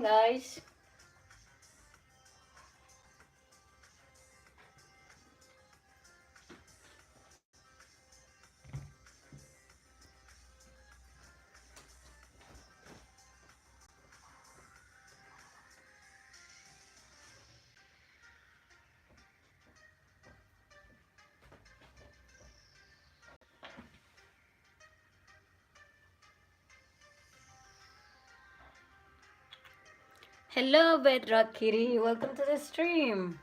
Guys. Hello, Bedrock Kitty. Welcome to the stream.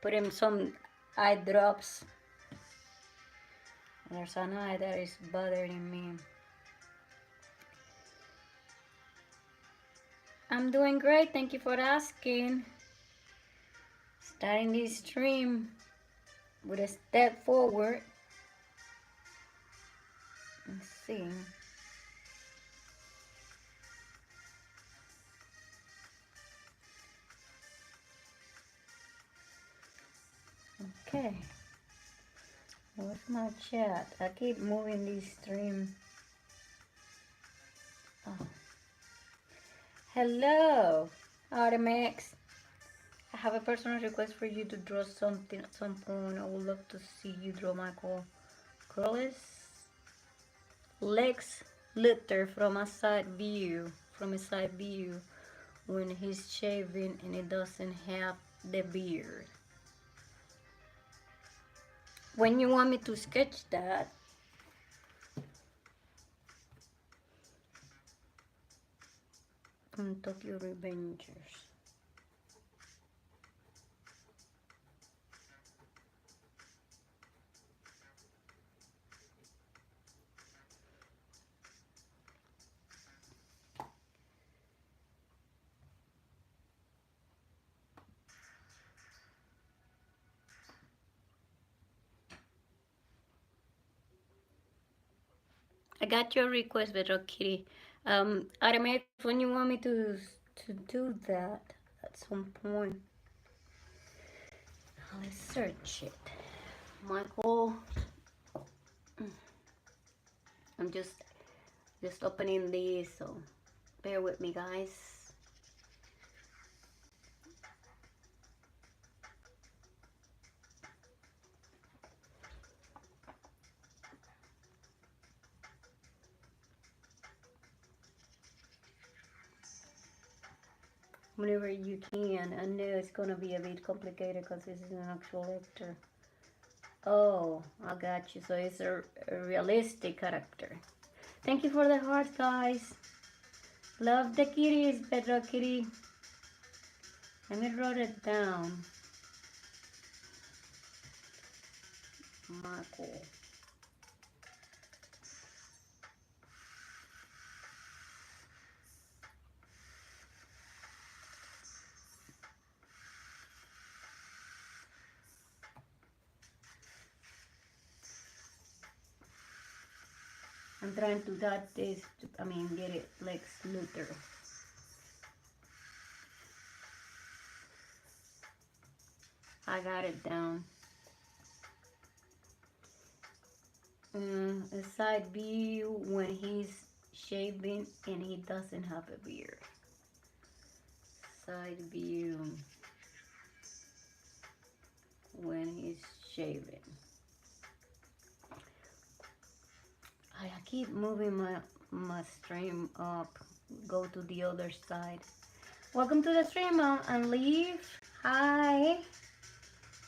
Put him some eye drops. There's an eye that is bothering me. I'm doing great. Thank you for asking. Starting this stream with a step forward. Let's see. Okay. Where's my chat? I keep moving this stream. Oh. Hello, Artemex. I have a personal request for you to draw something at some point. I would love to see you draw Michael Curlis legs litter from a side view, when he's shaving and he doesn't have the beard. When you want me to sketch that, from Tokyo Revengers. I got your request, Bedrock Kitty. Automatic, when you want me to do that at some point, let's search it. Michael, I'm just opening these, so bear with me, guys. Whenever you can. I know it's gonna be a bit complicated because this is an actual actor. Oh, I got you. So it's a realistic character. Thank you for the heart, guys. Love the kitties, Bedrock Kitty. Let me write it down. Michael. I'm trying to dot this, get it like Luthor. I got it down. A side view when he's shaving and he doesn't have a beard. Side view when he's shaving. I keep moving my stream up. Go to the other side. Welcome to the stream and leave. Hi.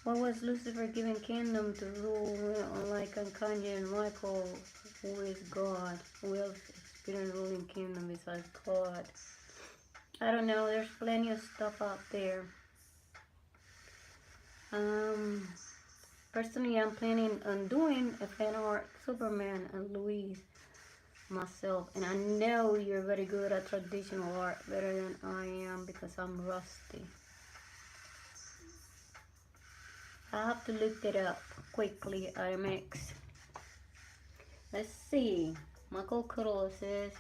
What was Lucifer given kingdom to rule, unlike Kanye and Michael, who is God? Who else experienced ruling kingdom besides God? I don't know, there's plenty of stuff out there. Personally, I'm planning on doing a fan art Superman and Louise myself, and I know you're very good at traditional art, better than I am because I'm rusty. I have to look it up quickly, IMX. Let's see. Michael Cuddle says,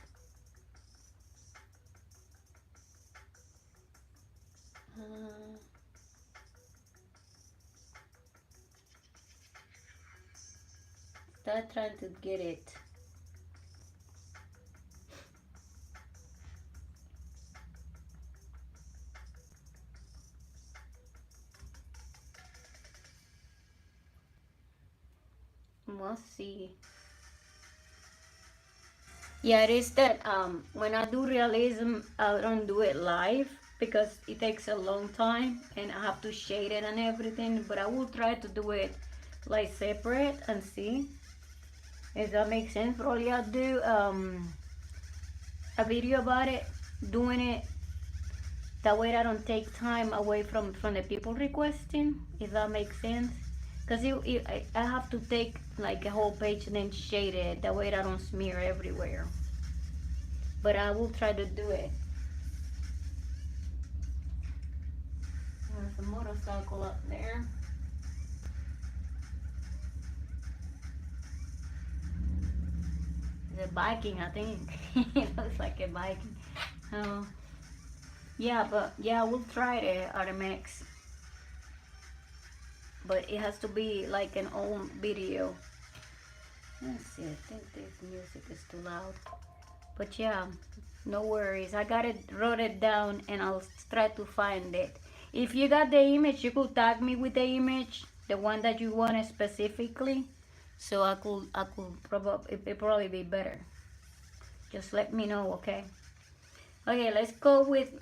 start trying to get it. We'll see. Yeah, it is that when I do realism, I don't do it live because it takes a long time and I have to shade it and everything. But I will try to do it like separate and see if that makes sense. Probably I'll do a video about it, doing it that way. I don't take time away from the people requesting, if that makes sense. Because I have to take like a whole page and then shade it. That way I don't smear everywhere. But I will try to do it. There's a motorcycle up there. It's a biking, I think. It looks like a biking. Oh, yeah, but yeah, we'll try the RMX. But it has to be like an old video. Let's see, I think this music is too loud. But yeah, no worries. I got it, wrote it down, and I'll try to find it. If you got the image, you could tag me with the image, the one that you wanted specifically, so I could probably be better. Just let me know, okay? Okay, let's go with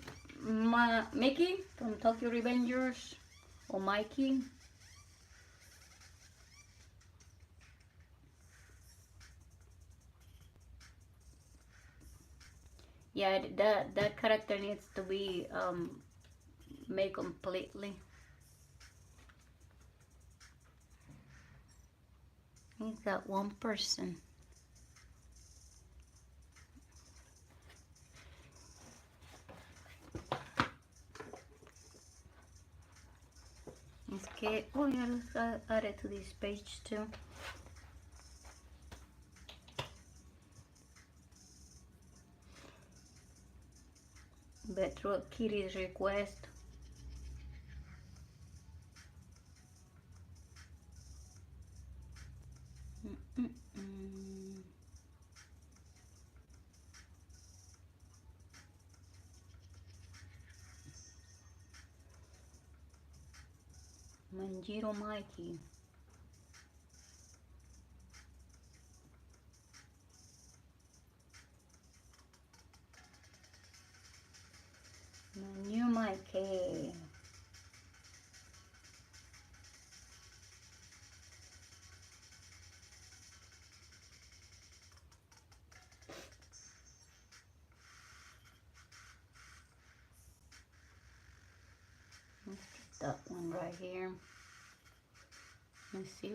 Mickey from Tokyo Revengers, or Mikey. Yeah, that character needs to be made completely. He's got one person. Okay, oh yeah, let's add it to this page too. But through Kitty's request. Manjiro Mikey. Manjiro Mikey. Let's get that one right here. Let's see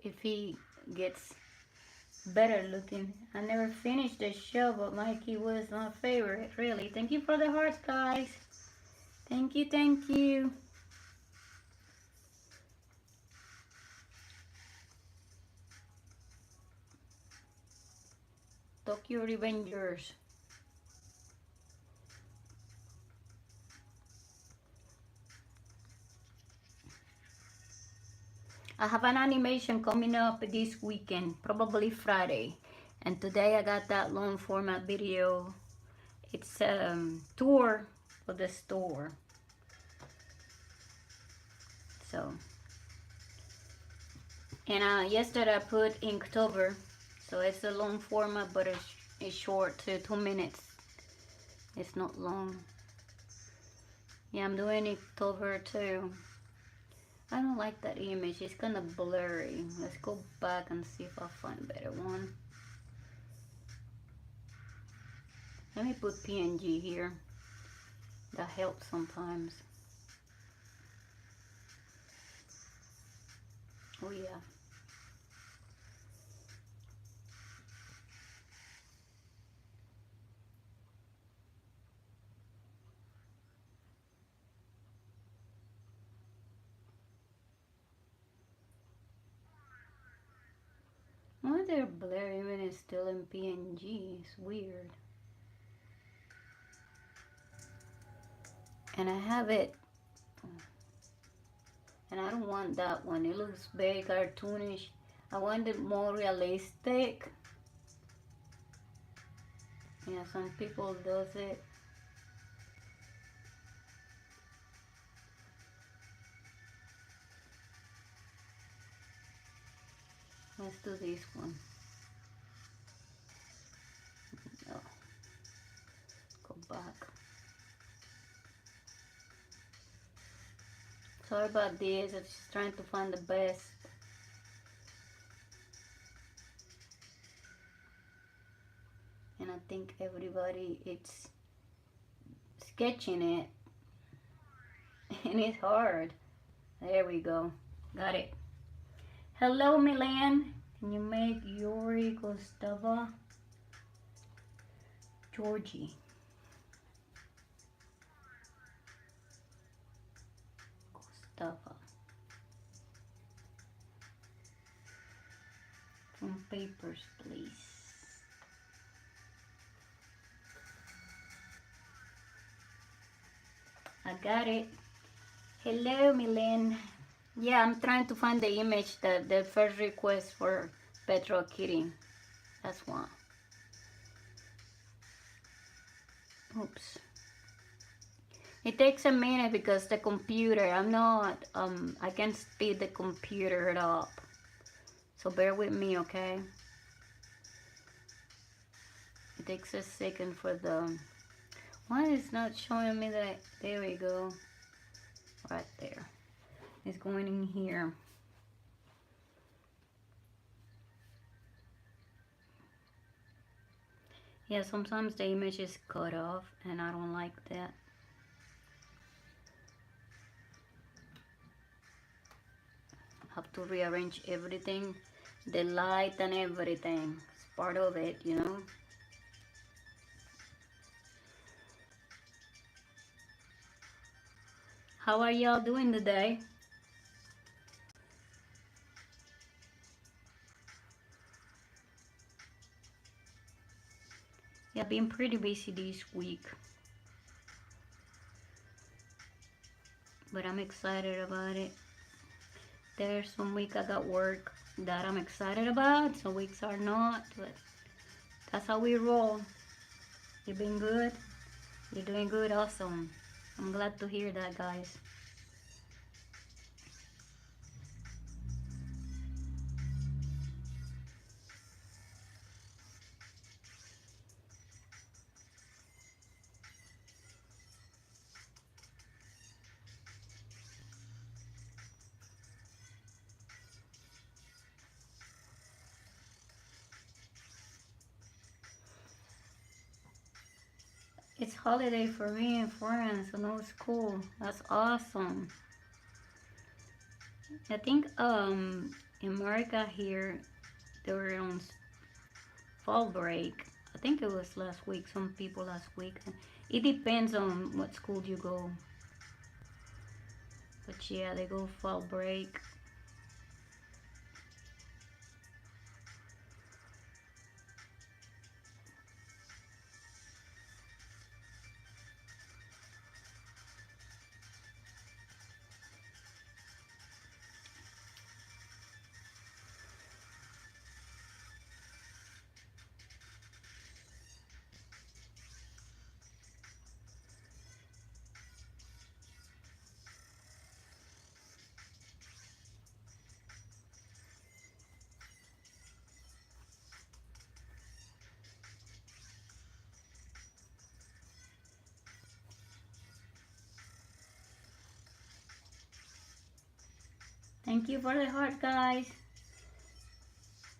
if he gets better looking. I never finished the show, but Mikey was my favorite, really. Thank you for the hearts, guys. Thank you, thank you. Tokyo Revengers. I have an animation coming up this weekend, probably Friday. And today I got that long format video. It's a tour of the store. So, and yesterday I put Inktober. So it's a long format, but it's short too, 2 minutes. It's not long. Yeah, I'm doing Inktober too. I don't like that image. It's kind of blurry. Let's go back and see if I find a better one. Let me put PNG here. That helps sometimes. Oh yeah. Why they're blurry when it's still in PNG? It's weird. And I have it, and I don't want that one. It looks very cartoonish. I want it more realistic. Yeah, some people does it. Let's do this one. Oh, go back. Sorry about this. I'm just trying to find the best. And I think everybody it's sketching it. And it's hard. There we go. Got it. Hello, Milan. Can you make Yuri, Gustava, Georgie? Gustava. From papers, please. I got it. Hello, Milan. Yeah, I'm trying to find the image that the first request for Petro Kitty. That's one. Oops. It takes a minute because the computer, I can't speed the computer up. So bear with me, okay? It takes a second for the, why is it not showing me that? There we go. Right there. It's going in here. Yeah, sometimes the image is cut off and I don't like that. Have to rearrange everything, the light and everything. It's part of it, you know. How are y'all doing today? Yeah, been pretty busy this week. But I'm excited about it. There's some week I got work that I'm excited about, some weeks are not, but that's how we roll. You been good? You're doing good, awesome. I'm glad to hear that, guys. It's holiday for me and friends, so no school. That's awesome. I think in America here they were on fall break. I think it was last week. Some people last week. It depends on what school you go. But yeah, they go fall break. Thank you for the heart, guys.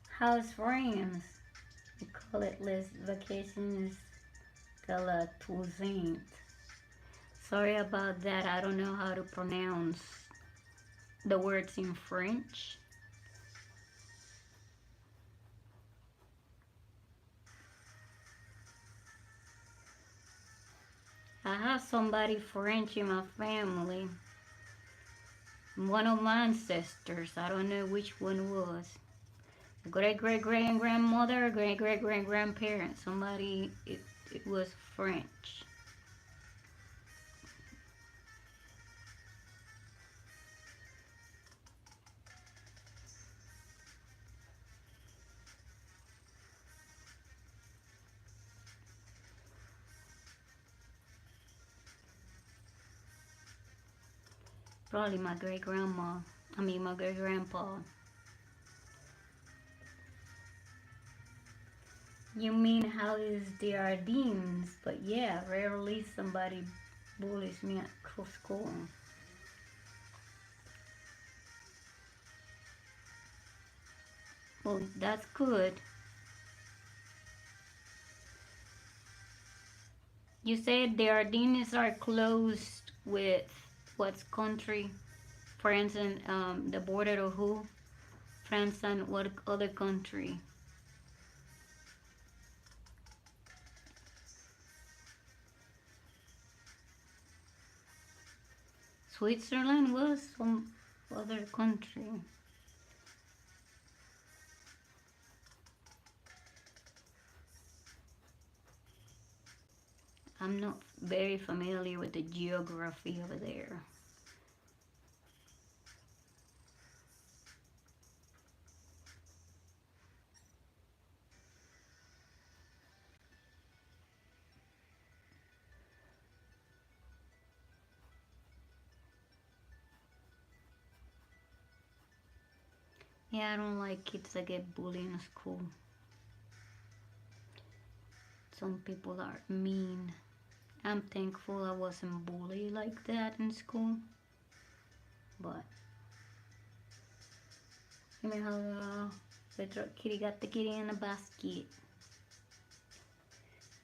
How's friends? We call it less vacations. Galatuzint. Sorry about that. I don't know how to pronounce the words in French. I have somebody French in my family. One of my ancestors. I don't know which one was. Great-great-great-grandmother, great-great-great-grandparent. Somebody, it was French. Probably my great-grandma. I mean, my great-grandpa. You mean how is the Ardennes? But yeah, rarely somebody bullies me at school. Well, that's good. You said the Ardennes are closed with what country? France and the border of who? France and what other country? Switzerland was some other country. I'm not very familiar with the geography over there. Yeah, I don't like kids that get bullied in school. Some people are mean. I'm thankful I wasn't bullied like that in school. But you know how the kitty got the kitty in a basket.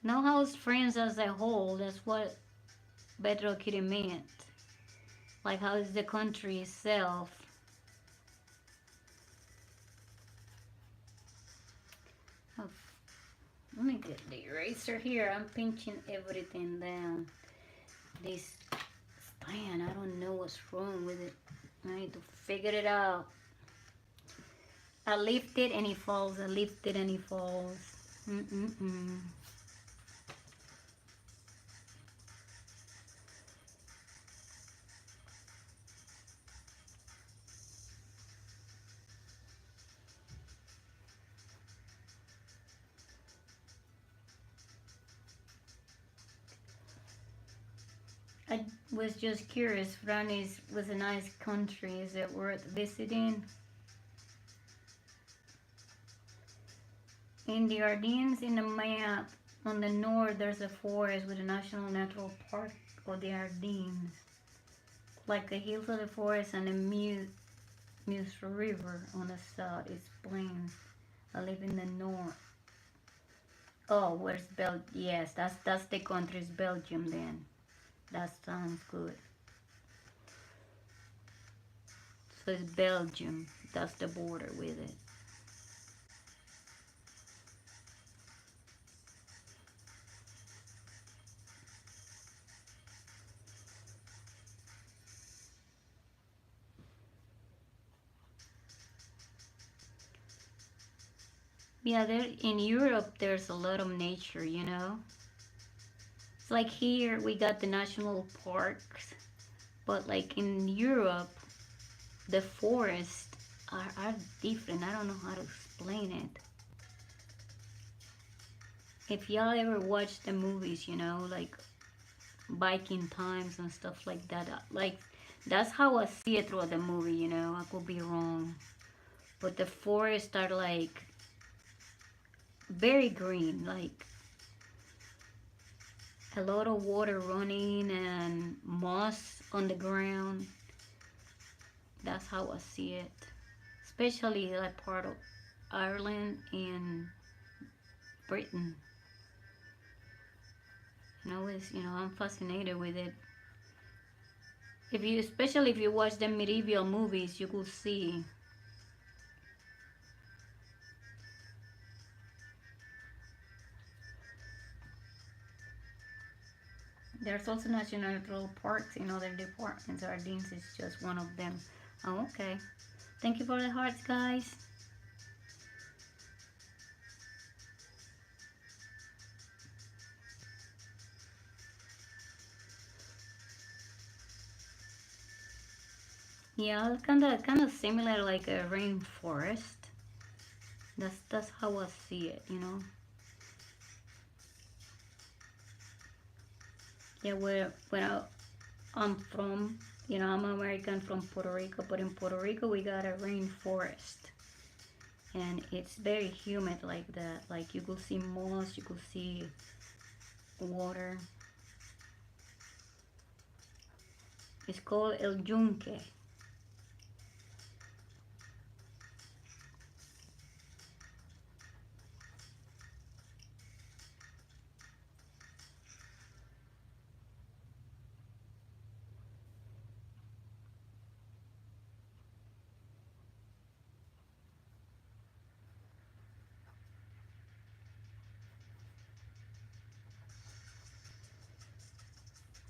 No house friends as a whole. That's what Bedrock Kitty meant. Like how is the country itself. Oh, let me get the eraser here. I'm pinching everything down. This stand, I don't know what's wrong with it. I need to figure it out. I lift it and it falls. I lift it and it falls. Mm-mm-mm. I was just curious. France was a nice country. Is it worth visiting? In the Ardennes, in the map, on the north, there's a forest with a national natural park of the Ardennes. Like the hills of the forest and the Meuse River on the south. It's plains. I live in the north. Oh, where's Belgium? Yes, that's the country's Belgium then. That sounds good. So it's Belgium. That's the border with it. Yeah, there in Europe there's a lot of nature, you know. It's like here we got the national parks, but like in Europe, the forests are different. I don't know how to explain it. If y'all ever watch the movies, you know, like biking times and stuff like that, like that's how I see it throughout the movie, you know. I could be wrong, but the forests are like very green, like a lot of water running and moss on the ground. That's how I see it, especially that part of Ireland and Britain. And always, you know, I'm fascinated with it. If you, especially if you watch the medieval movies, you could see. There's also national parks in other departments. Ardennes is just one of them. Oh, okay. Thank you for the hearts, guys. Yeah, kind of similar like a rainforest. That's how I see it, you know. Yeah, I'm from, you know, I'm American from Puerto Rico, but in Puerto Rico we got a rainforest, and it's very humid like that. Like you could see moss, you could see water. It's called El Yunque.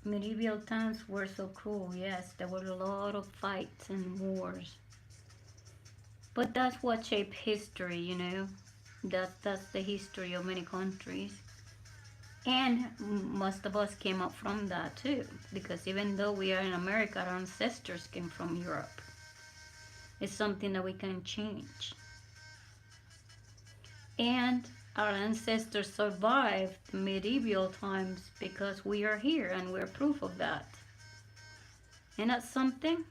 Medieval times were so cruel, yes, there were a lot of fights and wars. But that's what shaped history, you know. That's the history of many countries. And most of us came up from that too, because even though we are in America, our ancestors came from Europe. It's something that we can change. And our ancestors survived medieval times because we are here and we're proof of that. And that's something.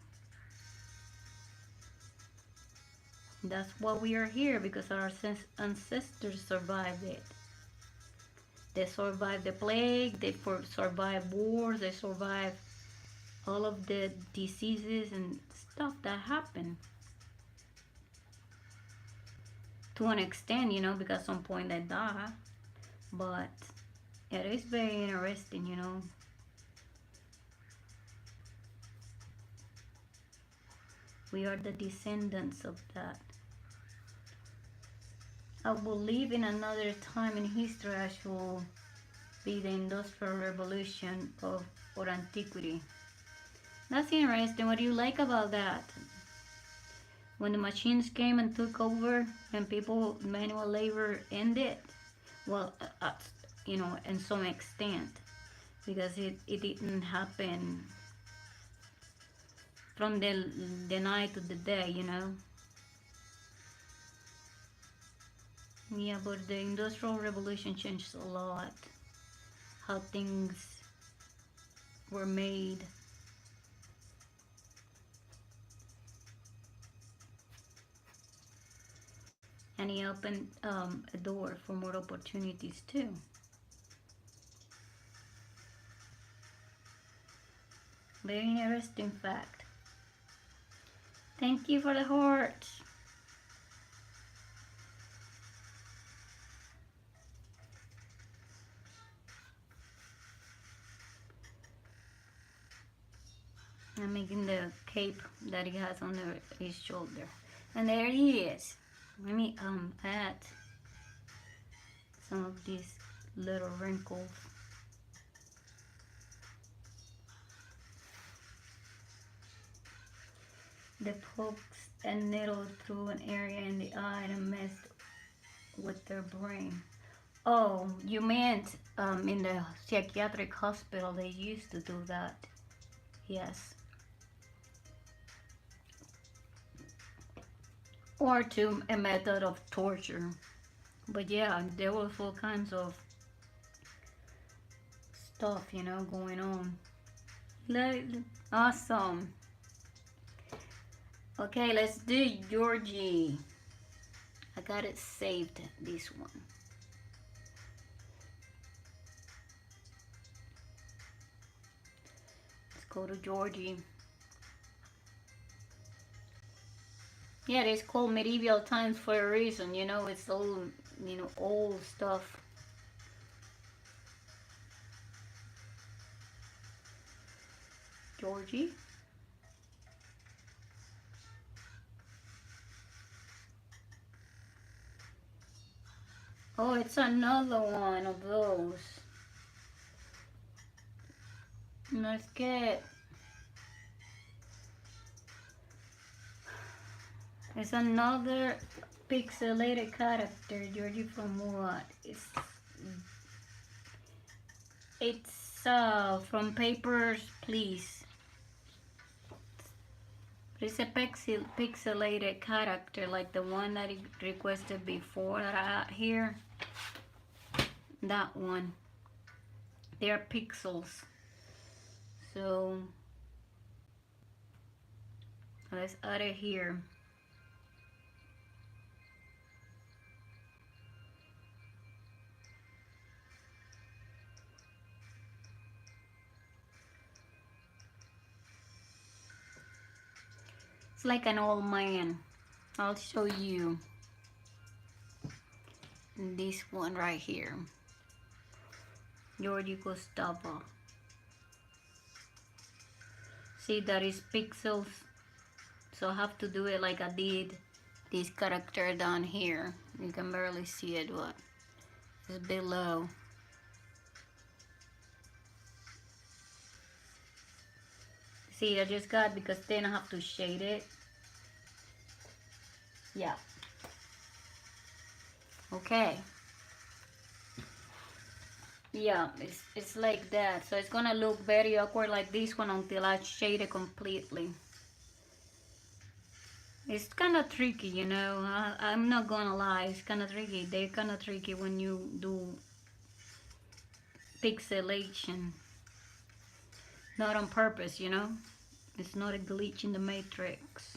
That's why we are here, because our ancestors survived it. They survived the plague, they survived wars, they survived all of the diseases and stuff that happened. To an extent, you know, because at some point they die. But it is very interesting, you know. We are the descendants of that. I believe in another time in history I shall be the Industrial Revolution of or antiquity. That's interesting. What do you like about that? When the machines came and took over and people manual labor ended, well, you know, in some extent, because it didn't happen from the night to the day, you know. Yeah, but the Industrial Revolution changed a lot. How things were made. And he opened a door for more opportunities too. Very interesting fact. Thank you for the heart. I'm making the cape that he has on his shoulder. And there he is. Let me add some of these little wrinkles. The pokes and needle through an area in the eye and messed with their brain. Oh, you meant in the psychiatric hospital they used to do that. Yes. Or to a method of torture. But yeah, there was all kinds of stuff, you know, going on. Awesome. Okay, let's do Georgie. I got it saved, this one. Let's go to Georgie. Yeah, it's called medieval times for a reason, you know, it's all, you know, old stuff. Georgie. Oh, it's another one of those. Let's get. It's another pixelated character, Georgie, from what? It's from Papers, Please. It's a pixelated character, like the one that he requested before that I got here. That one. They are pixels. So let's add it here. like an old man. I'll show you this one right here. Georgie Gustavo. See, that is pixels, so I have to do it like I did this character down here. You can barely see it, but it's below. See, I just got, because then I have to shade it. Yeah. Okay. Yeah, it's like that. So it's gonna look very awkward like this one until I shade it completely. It's kind of tricky, you know. I'm not gonna lie, it's kind of tricky. They're kind of tricky when you do pixelation. Not on purpose, you know. It's not a glitch in the matrix.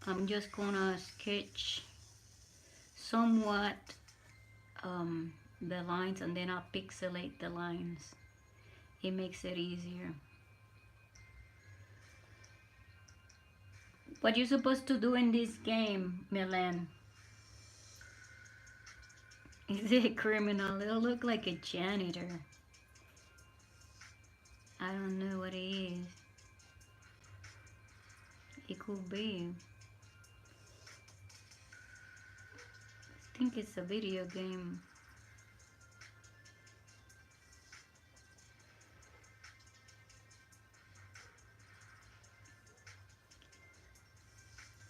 I'm just gonna sketch somewhat the lines, and then I'll pixelate the lines. It makes it easier. What you're supposed to do in this game, Milan? Is it a criminal? It'll look like a janitor. I don't know what it is. It could be. I think it's a video game.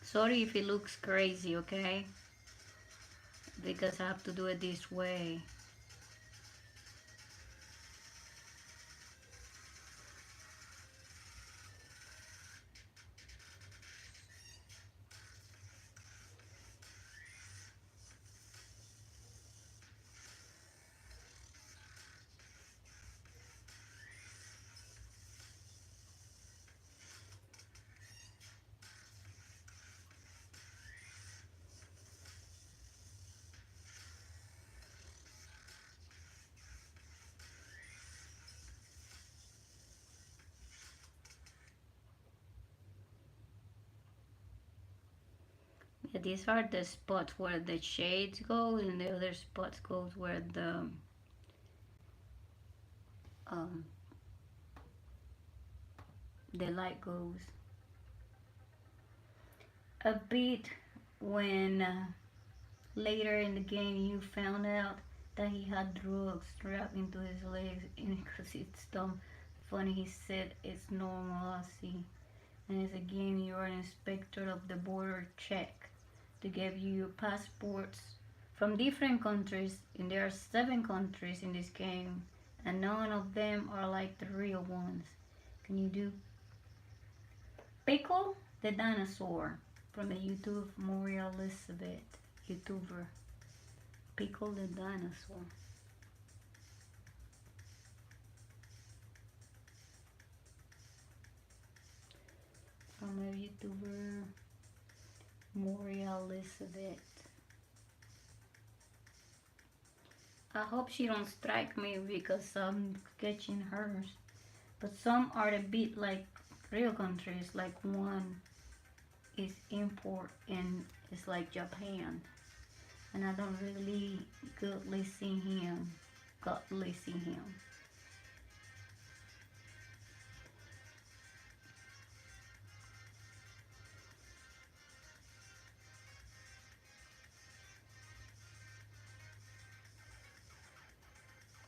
Sorry if it looks crazy, okay? Because I have to do it this way. Yeah, these are the spots where the shades go, and the other spots goes where um, the light goes. A bit when later in the game you found out that he had drugs strapped into his legs, and because it's dumb, funny, he said it's normal, I see. And it's a game you are an inspector of the border check to give you passports from different countries, and there are 7 countries in this game, and none of them are like the real ones. Can you do Pickle the dinosaur from the YouTube Maria Elizabeth YouTuber? Pickle the dinosaur. From a YouTuber Maria Elizabeth. I hope she don't strike me because I'm sketching hers. But some are a bit like real countries, like one is import and it's like Japan. And I don't really godly see him.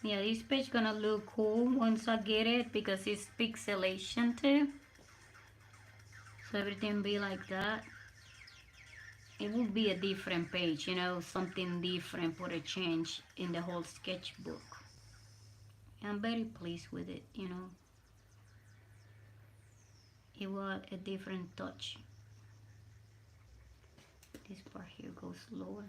Yeah, this page gonna look cool once I get it because it's pixelation too. So everything be like that. It would be a different page, you know, something different for a change in the whole sketchbook. I'm very pleased with it, you know. It was a different touch. This part here goes lower.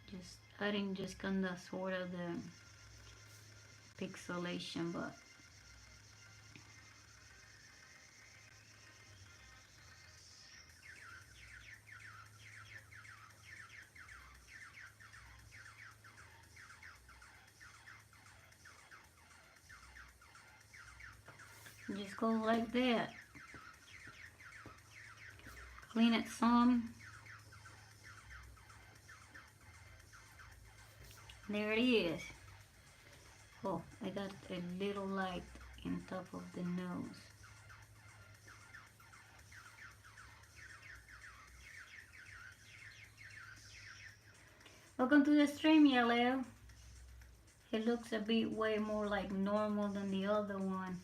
Just adding just kinda sort of the pixelation, but just go like that. Clean it some. There it is. Oh, I got a little light in top of the nose. Welcome to the stream, Yellow. It looks a bit way more like normal than the other one.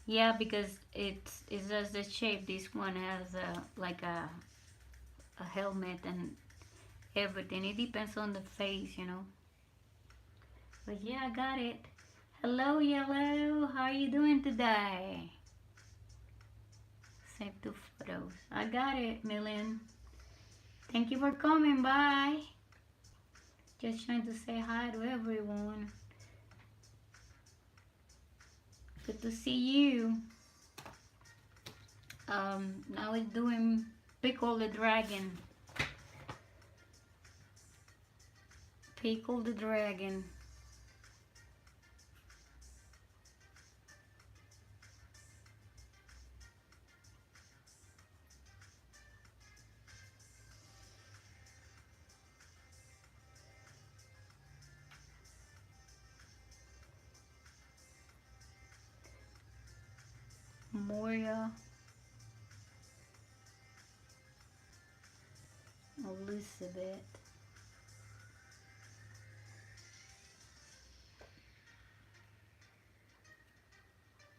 Yeah, because it's just the shape. This one has like a helmet and everything. It depends on the face, you know. But yeah, I got it. Hello, Yellow. How are you doing today? Save two photos. I got it, Millen. Thank you for coming by. Just trying to say hi to everyone. Good to see you. Now we're doing Pickle the Dragon. Pickle the Dragon. Moria Elizabeth.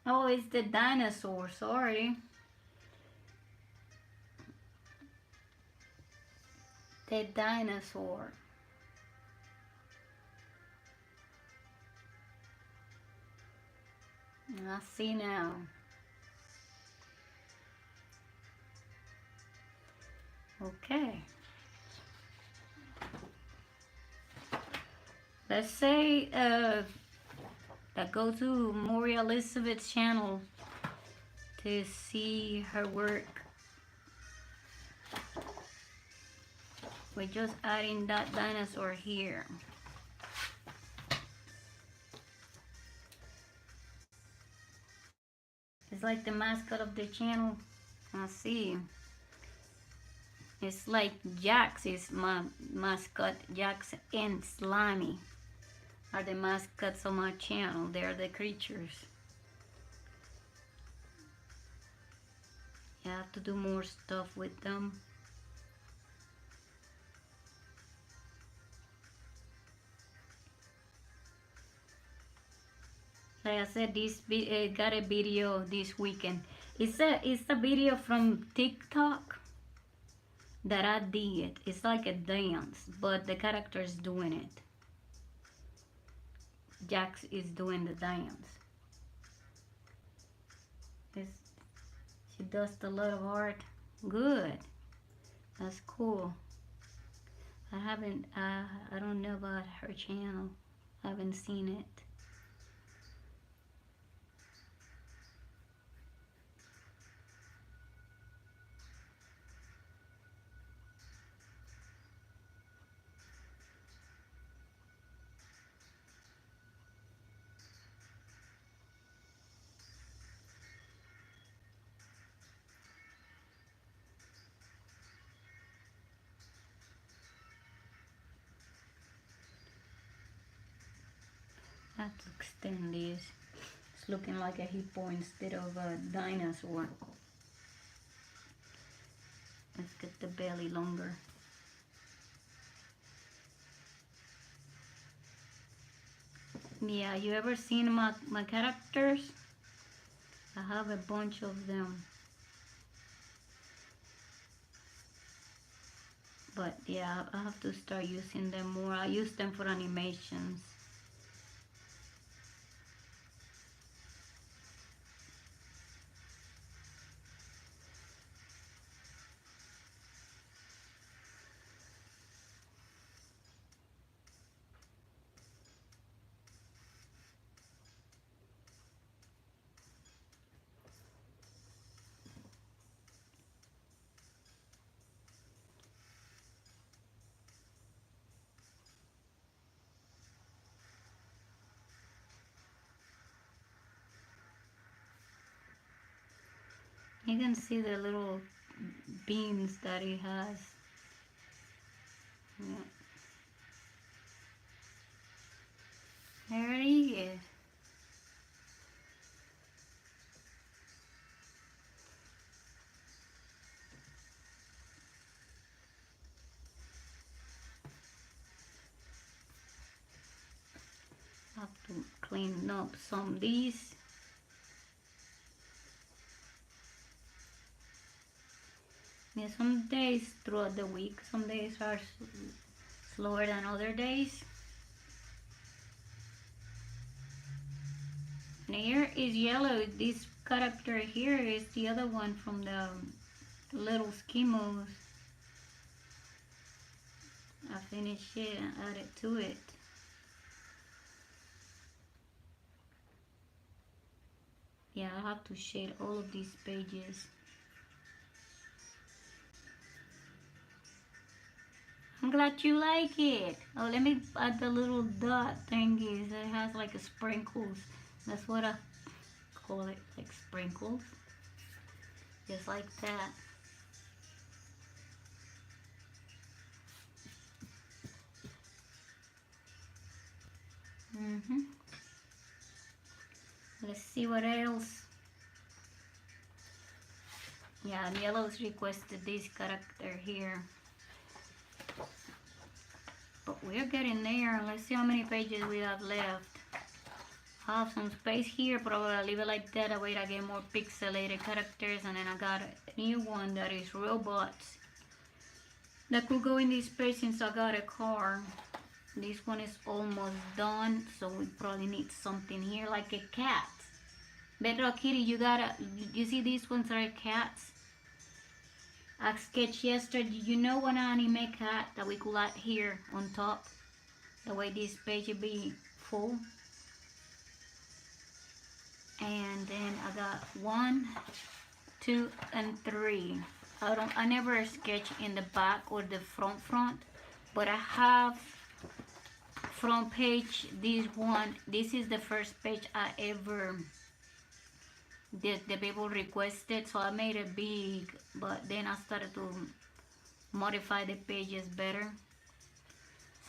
Oh, it's the dinosaur, sorry. The dinosaur. I see now. Okay. Let's say that go to Moria Elizabeth's channel to see her work. We're just adding that dinosaur here. It's like the mascot of the channel. I see. It's like Jax is my mascot. Jax and Slimy are the mascots of my channel. They're the creatures. I have to do more stuff with them. Like I said, this got a video this weekend. It's a video from TikTok that I did. It's like a dance, but the character is doing it. Jax is doing the dance. She does a lot of art. Good. That's cool. I don't know about her channel. I haven't seen it. I have to extend this. It's looking like a hippo instead of a dinosaur. Let's get the belly longer. Yeah, you ever seen my characters? I have a bunch of them. But yeah, I have to start using them more. I use them for animations. You can see the little beans that it has. Yeah. There it is. Have to clean up some of these. Yeah, some days throughout the week, some days are slower than other days. And here is yellow. This character here is the other one from the little Eskimos. I finished it and added to it. Yeah, I have to shade all of these pages. I'm glad you like it. Oh, let me add the little dot thingies. It has like a sprinkles. That's what I call it, like sprinkles. Just like that. Let's see what else. Yeah, yellows requested this character here. But we're getting there. Let's see how many pages we have left. I have some space here, but I'll leave it like that. I wait, I get more pixelated characters, and then I got a new one that is robots. That could go in this page since I got a car. This one is almost done, so we probably need something here like a cat. Bedrock Kitty, you see these ones are cats? I sketched yesterday. You know one anime cat that we could add here on top? The way this page will be full. And then I got 1, 2, and 3. I never sketch in the back or the front, but I have front page. This is the first page I ever did. The people requested, so I made it big, but then I started to modify the pages better.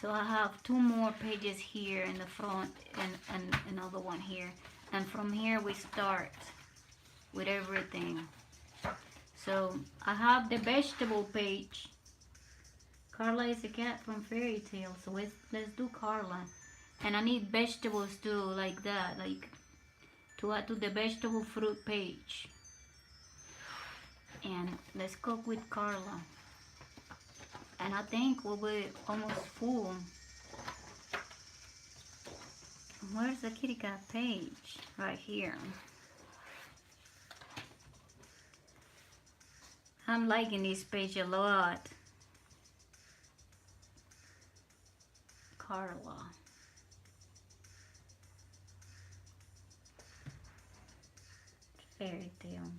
So I have 2 more pages here in the front and another one here, and from here we start with everything. So I have the vegetable page. Carla is a cat from Fairy Tale, so let's do Carla. And I need vegetables too, like that, like to add to the vegetable fruit page. And let's cook with Carla. And I think we'll be almost full. Where's the kitty cat page? Right here. I'm liking this page a lot. Carla. Fairy Tale.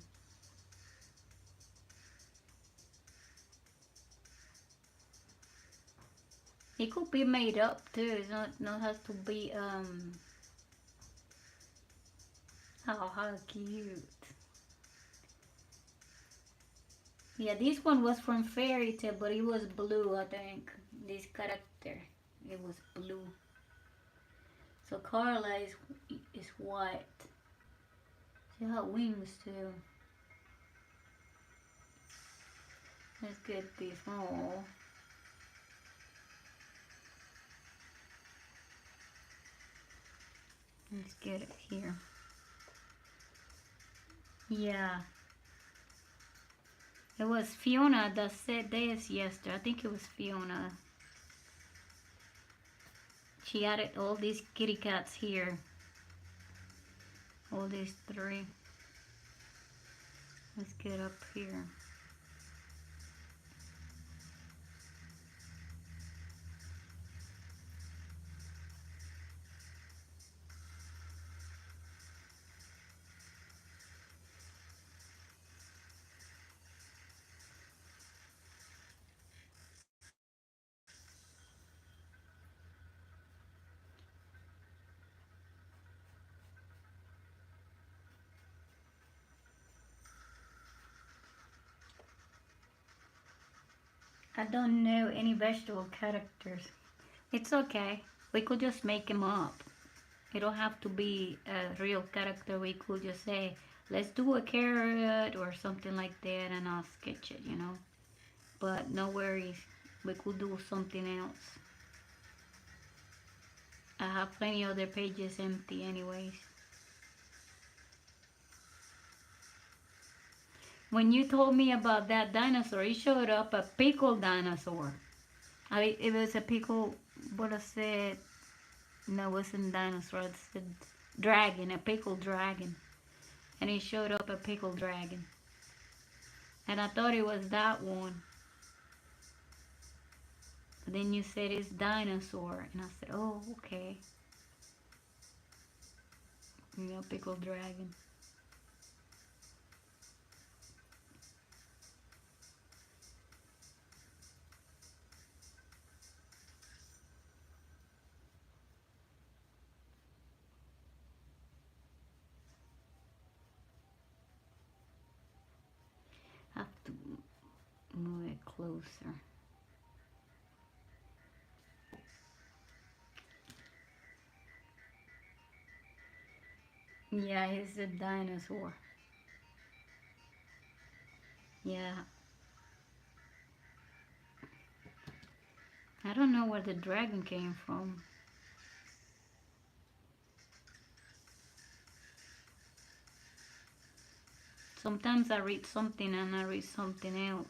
It could be made up too. It's not has to be oh, how cute. Yeah, this one was from Fairy Tale, but it was blue, I think. This character, it was blue. So Carla is white. She had wings too. Let's get this. Oh. Let's get it here. Yeah. It was Fiona that said this yesterday. I think it was Fiona. She added all these kitty cats here. All these 3. Let's get up here. I don't know any vegetable characters. It's okay. We could just make them up. It don't have to be a real character. We could just say, let's do a carrot or something like that, and I'll sketch it, you know. But no worries. We could do something else. I have plenty other pages empty anyways. When you told me about that dinosaur, it showed up a pickled dinosaur. It was a pickle, what I said, no, it wasn't dinosaur, it's a dragon, a pickled dragon. And it showed up a pickled dragon. And I thought it was that one. But then you said it's dinosaur. And I said, oh, okay. Yeah, pickled dragon. I have to move it closer. Yeah, it's a dinosaur. Yeah. I don't know where the dragon came from. Sometimes I read something and I read something else.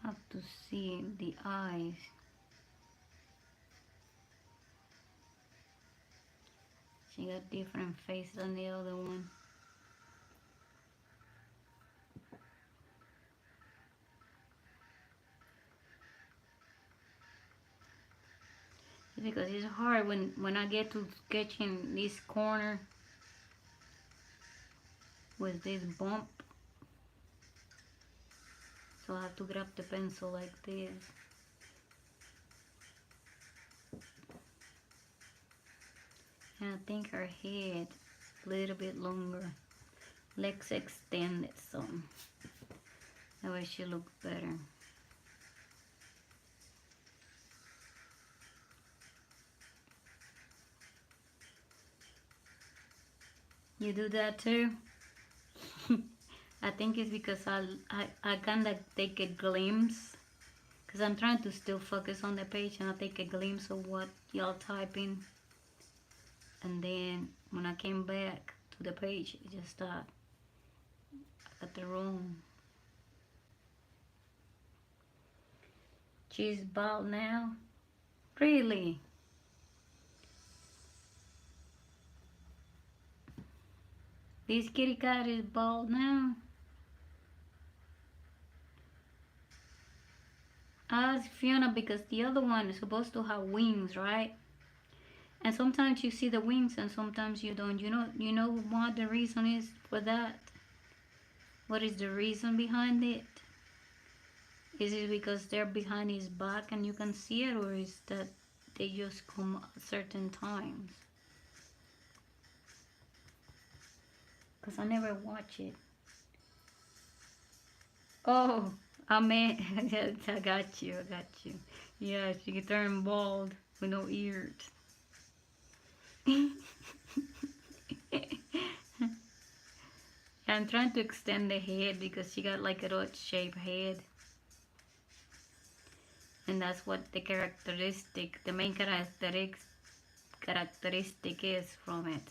I have to see the eyes. She got different face than the other one. Because it's hard when I get to sketching this corner with this bump. So I have to grab the pencil like this. And I think her head a little bit longer. Let's extend it some. That way she looks better. You do that too? I think it's because I kind of take a glimpse. Because I'm trying to still focus on the page and I take a glimpse of what y'all typing. And then when I came back to the page, it just I got the wrong. She's bald now? Really? This kitty cat is bald now? I asked Fiona because the other one is supposed to have wings, right? And sometimes you see the wings and sometimes you don't. You know what the reason is for that? What is the reason behind it? Is it because they're behind his back and you can see it, or is that they just come at certain times? Because I never watch it. Oh, I mean, I got you. Yeah, she turned bald with no ears. I'm trying to extend the head because she got like a dot-shaped head. And that's what the main characteristic is from it.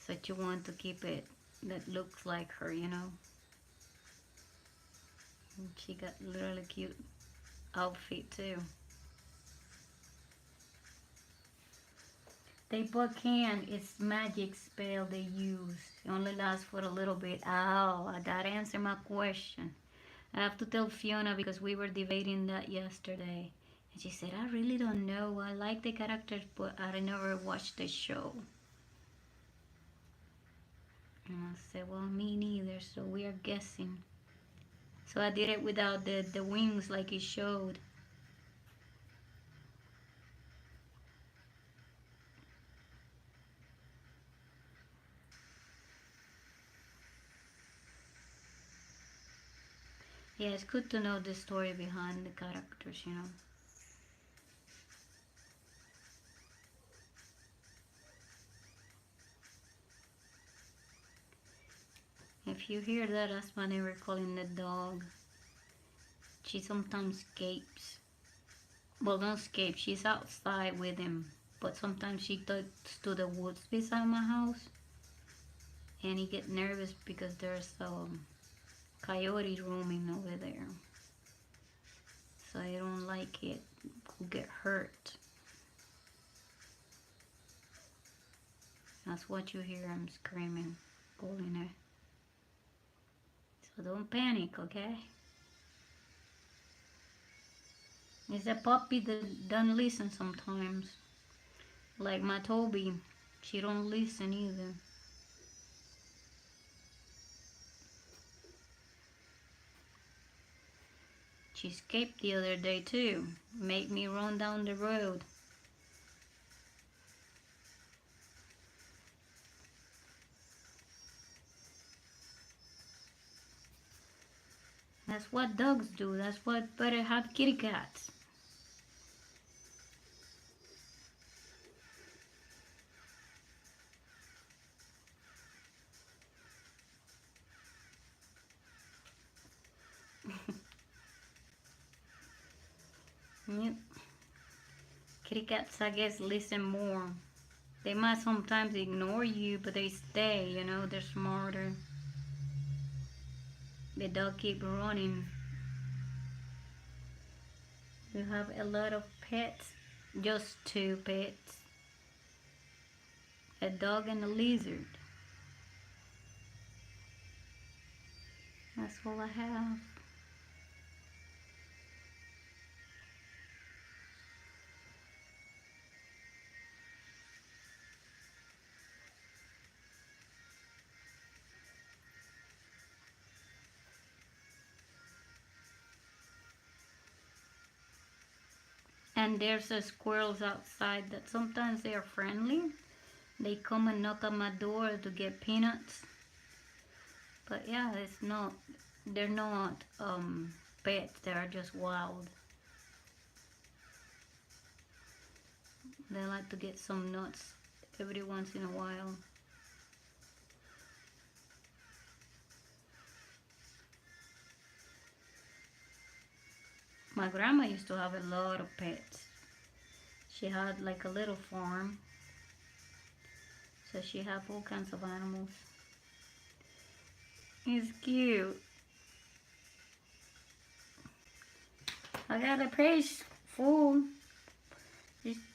So you want to keep it that looks like her, you know. And she got really cute outfit too. they put can, it's magic spell they use. It only lasts for a little bit. Oh, that answered my question. I have to tell Fiona because we were debating that yesterday. And she said, I really don't know. I like the characters, but I never watched the show. And I said, well, me neither. So we are guessing. So I did it without the wings like it showed. Yeah, it's good to know the story behind the characters, you know. If you hear that, that's why they were calling the dog. She sometimes escapes. Well, don't escape. She's outside with him. But sometimes she goes to the woods beside my house. And he get nervous because there's coyotes roaming over there. So I don't like it. Could get hurt. That's what you hear. I'm screaming, calling her. So don't panic, okay? It's a puppy that don't listen sometimes. Like my Toby, she don't listen either. She escaped the other day too. Made me run down the road. That's what dogs do. That's what better have kitty cats. Yep. Kitty cats, I guess, listen more. They might sometimes ignore you, but they stay, you know, they're smarter. The dog keep running. You have a lot of pets. Just 2 pets. A dog and a lizard. That's all I have. And there's squirrels outside that sometimes they are friendly. They come and knock on my door to get peanuts. But yeah, they're not pets, they are just wild. They like to get some nuts every once in a while. My grandma used to have a lot of pets. She had like a little farm. So she had all kinds of animals. It's cute. I got a page full.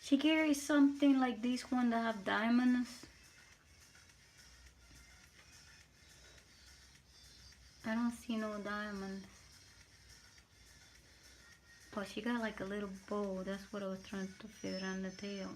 She carries something like this one that have diamonds. I don't see no diamonds. Oh, she got like a little bow. That's what I was trying to figure on the tail.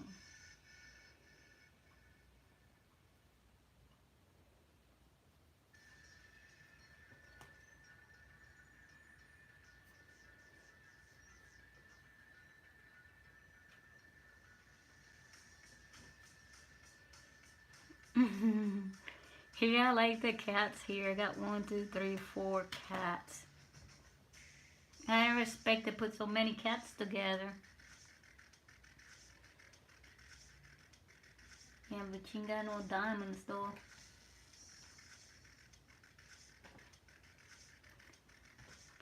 Here I like the cats here. I got 1, 2, 3, 4 cats. I never expect to put so many cats together. Yeah, but she ain't got no diamonds though.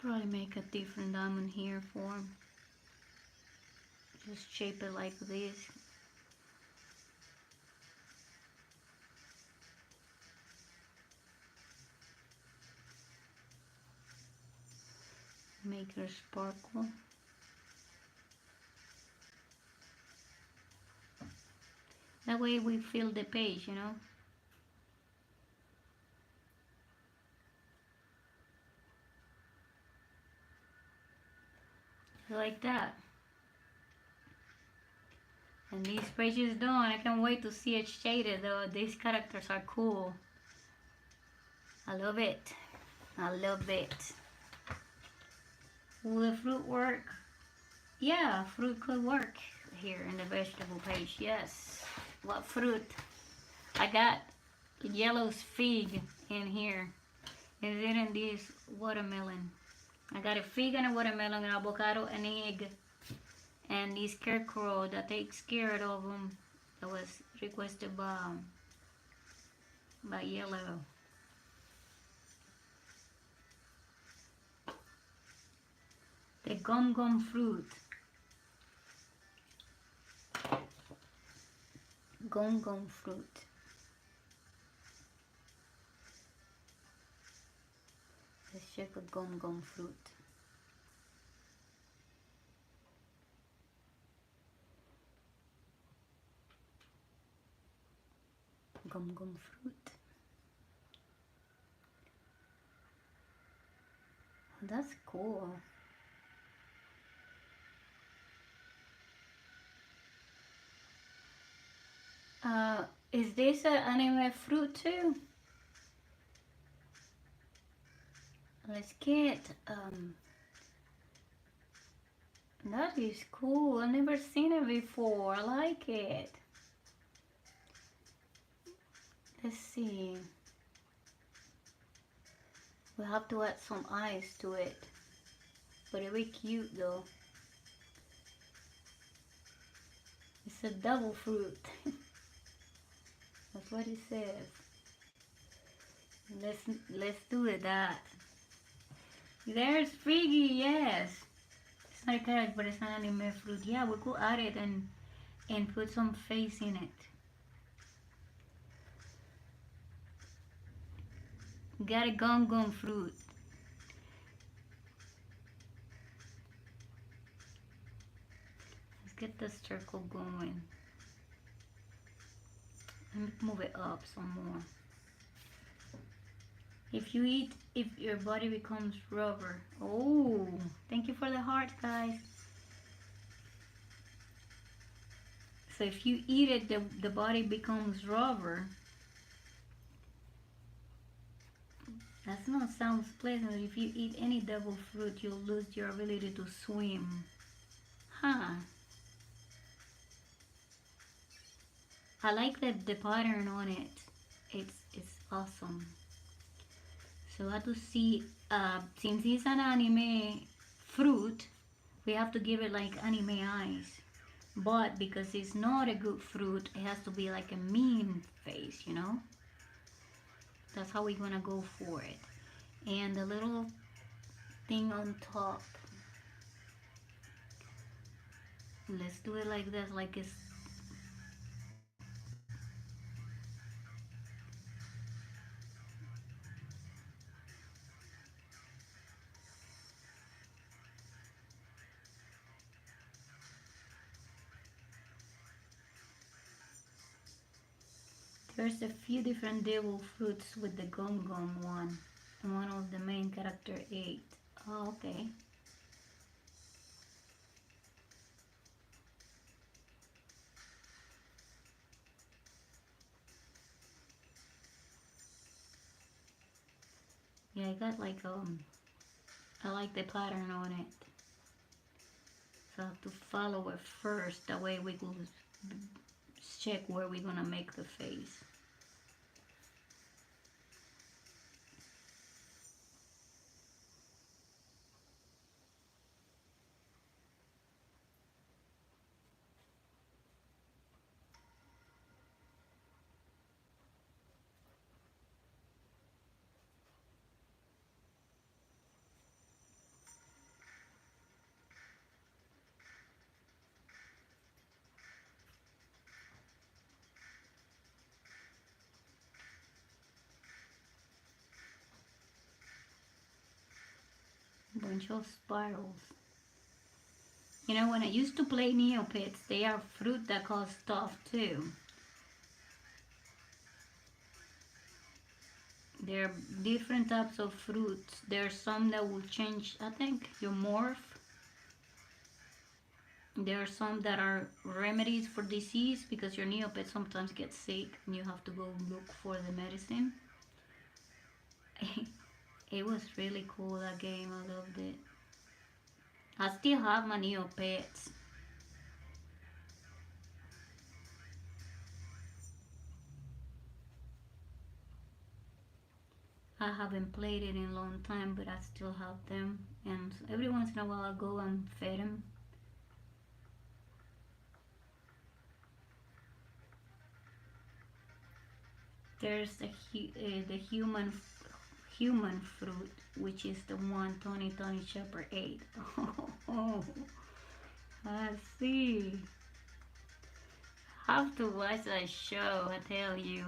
Probably make a different diamond here for him. Just shape it like this. Make her sparkle. That way we fill the page, you know. Like that. And this page is done. I can't wait to see it shaded though. These characters are cool. I love it. I love it. Will the fruit work? Yeah, fruit could work here in the vegetable page. Yes. What fruit? I got yellow fig in here. Is it in this watermelon? I got a fig and a watermelon, an avocado, an egg, and this scarecrow that takes care of them. That was requested by Yellow. The gum fruit. Gum fruit. Let's check a gum fruit. Gum fruit. That's cool. Is this an anime fruit too? Let's get that is cool. I've never seen it before. I like it. Let's see. We'll have to add some eyes to it. But it'll be cute though. It's a double fruit. That's what it says. Let's do it that. There's Figgy, yes. It's not a carrot, but it's an anime fruit. Yeah, we could add it and put some face in it. Got a gum fruit. Let's get the circle going. Let me move it up some more. If you eat, if your body becomes rubber. Oh, thank you for the heart, guys. So if you eat it, the body becomes rubber. That not sounds pleasant. If you eat any double fruit, you'll lose your ability to swim. Huh. I like the pattern on it. It's awesome. So I have to see, since it's an anime fruit, we have to give it like anime eyes. But because it's not a good fruit, it has to be like a mean face, you know? That's how we're gonna go for it. And the little thing on top, let's do it like this, like it's there's a few different devil fruits with the gum one. And one of the main character ate. Oh, okay. Yeah, I got like I like the pattern on it. So I have to follow it first. That way we will check where we're gonna make the face. Bunch of spirals. You know, when I used to play Neopets, they are fruit that cause stuff too. There are different types of fruits. There are some that will change, I think, your morph. There are some that are remedies for disease because your neopet sometimes gets sick and you have to go look for the medicine. It was really cool, that game. I loved it. I still have my neopets. I haven't played it in a long time, but I still have them. And every once in a while I go and feed them. There's the human fruit, which is the one Tony Shepard ate. Oh, I see. Have to watch that show, I tell you.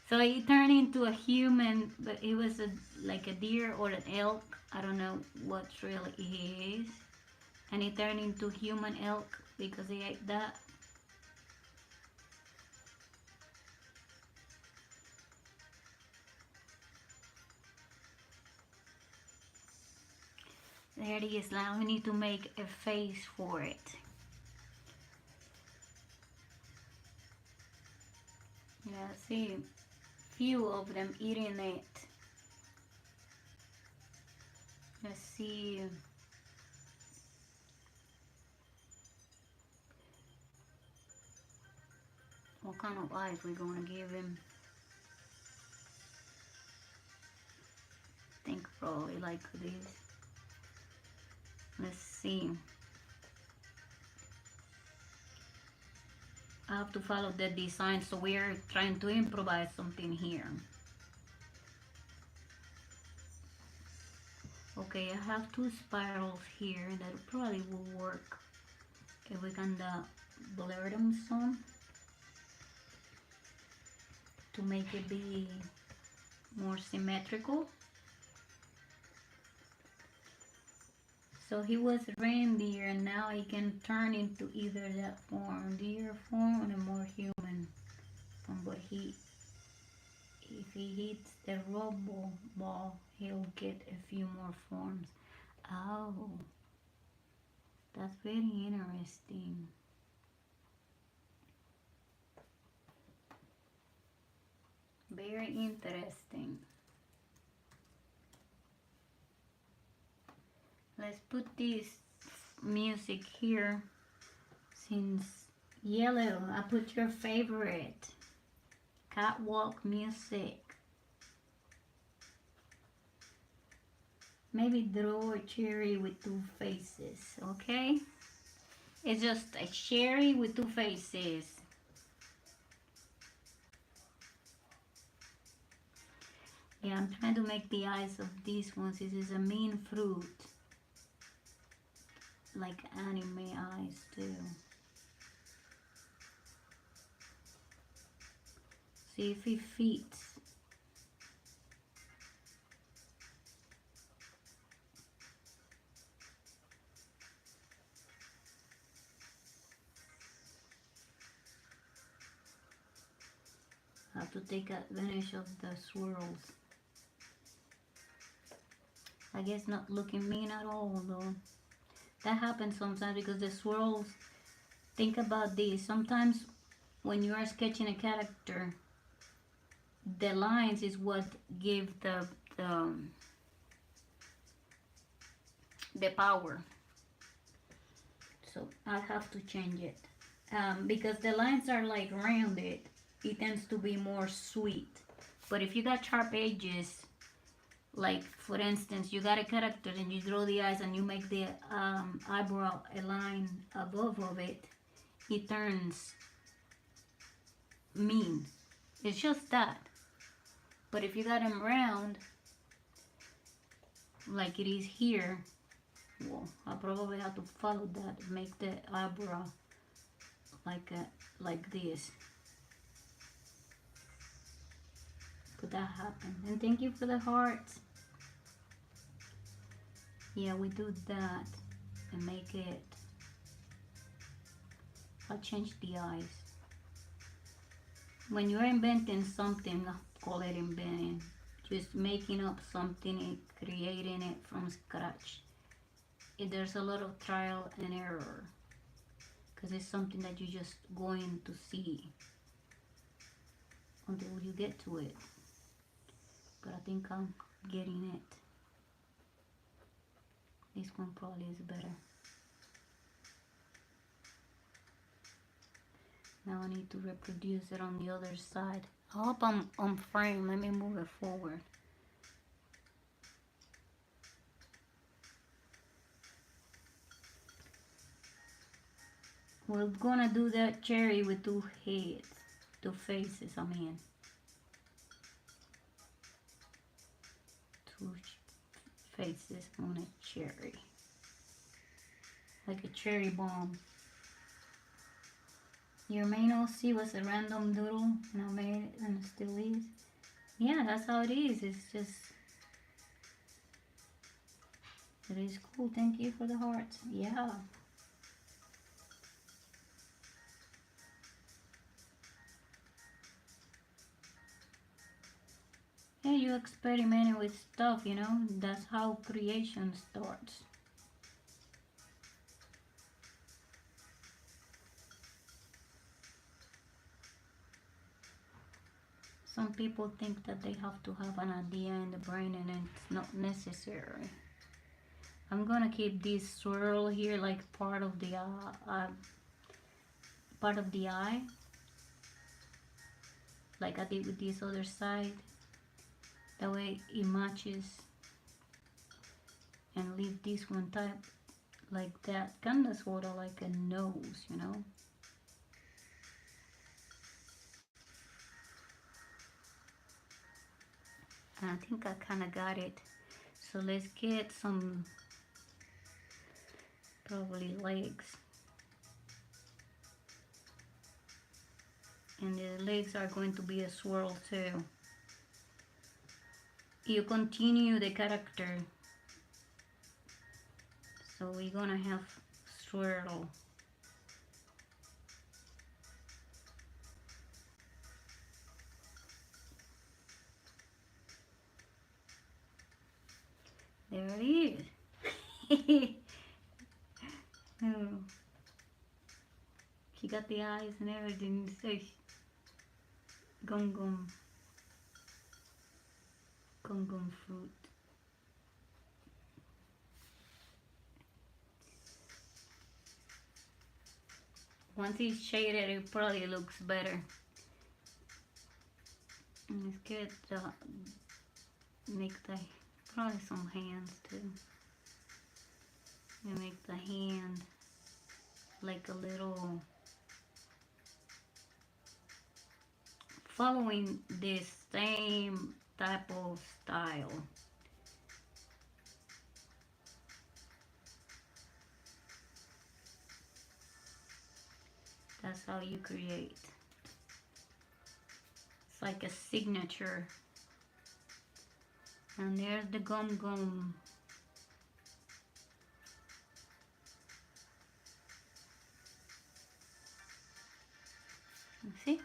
So he turned into a human, but it was like a deer or an elk. I don't know what really he is. And he turned into human elk because he ate that. There it is. Now we need to make a face for it. Yeah, see, few of them eating it. Let's see. What kind of eyes we're gonna give him? I think probably like this. Let's see. I have to follow the design, so we're trying to improvise something here. Okay, I have two spirals here that probably will work if we can blur them some to make it be more symmetrical. So he was reindeer and now he can turn into either that form, deer form, or a more human form. But if he hits the rubble ball, he'll get a few more forms. Oh, that's very interesting. Very interesting. Let's put this music here. Since yellow, I put your favorite catwalk music. Maybe draw a cherry with two faces, okay? It's just a cherry with two faces. Yeah, I'm trying to make the eyes of these ones. This is a mean fruit. Like anime eyes too. See if it fits. I have to take advantage of the swirls. I guess not looking mean at all though. That happens sometimes because the swirls, think about this, sometimes when you are sketching a character, the lines is what give the power. So I have to change it. Because the lines are like rounded, it tends to be more sweet. But if you got sharp edges, like for instance, you got a character and you draw the eyes and you make the eyebrow a line above of it, it turns mean. It's just that. But if you got them round, like it is here, well, I probably have to follow that, make the eyebrow like this. Could that happen? And thank you for the hearts. Yeah, we do that and make it. I'll change the eyes. When you're inventing something, call it inventing. Just making up something and creating it from scratch. There's a lot of trial and error because it's something that you're just going to see until you get to it. But I think I'm getting it. This one probably is better. Now I need to reproduce it on the other side. I hope I'm on frame. Let me move it forward. We're gonna do that cherry with two heads, two faces, I mean. Two faces on a cherry. Like a cherry bomb. Your main OC was a random doodle and I made it and it still is. Yeah, that's how it is. It's just, it is cool. Thank you for the hearts. Yeah. Yeah, you experimenting with stuff, you know. That's how creation starts. Some people think that they have to have an idea in the brain and it's not necessary. I'm gonna keep this swirl here like part of the eye, like I did with this other side. That way it matches, and leave this one type like that, kinda sorta like a nose, you know. And I think I kinda got it. So let's get some probably legs. And the legs are going to be a swirl too. You continue the character. So we're gonna have swirl. There it is. Oh. He got the eyes and everything. So gum gum. Gum gum fruit. Once it's shaded, it probably looks better. And let's get make the probably some hands too. And make the hand like a little, following this same type of style. That's how you create. It's like a signature. And there's the gum gum. You see?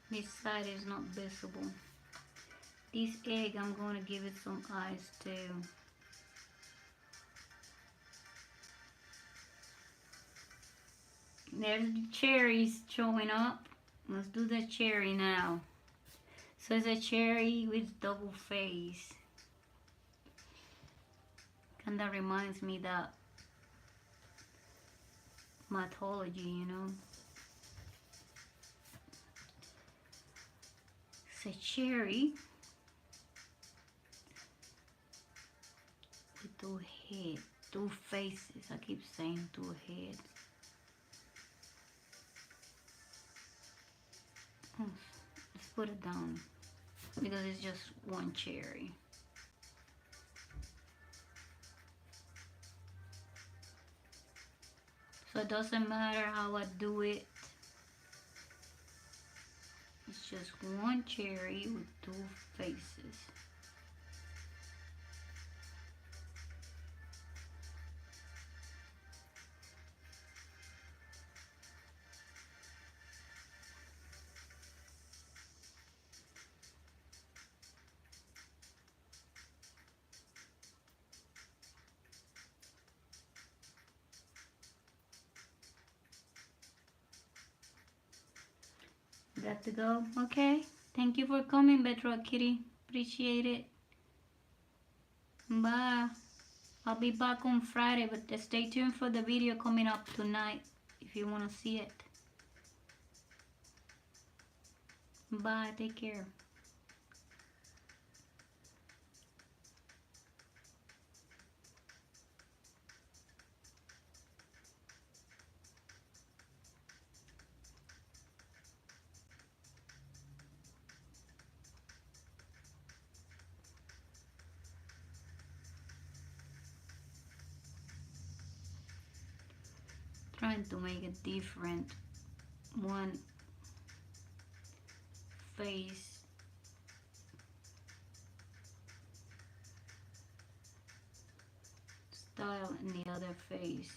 This side is not visible. This egg, I'm going to give it some eyes too. There's the cherries showing up. Let's do the cherry now. So it's a cherry with double face. Kinda reminds me that mythology, you know. It's a cherry with two heads, two faces. I keep saying two heads. Let's put it down because it's just one cherry. So it doesn't matter how I do it. It's just one cherry with two faces. got to go. Okay. Thank you for coming, Bedrock Kitty. Appreciate it. Bye. I'll be back on Friday, but stay tuned for the video coming up tonight if you want to see it. Bye. Take care. Trying to make it different. One face style and the other face.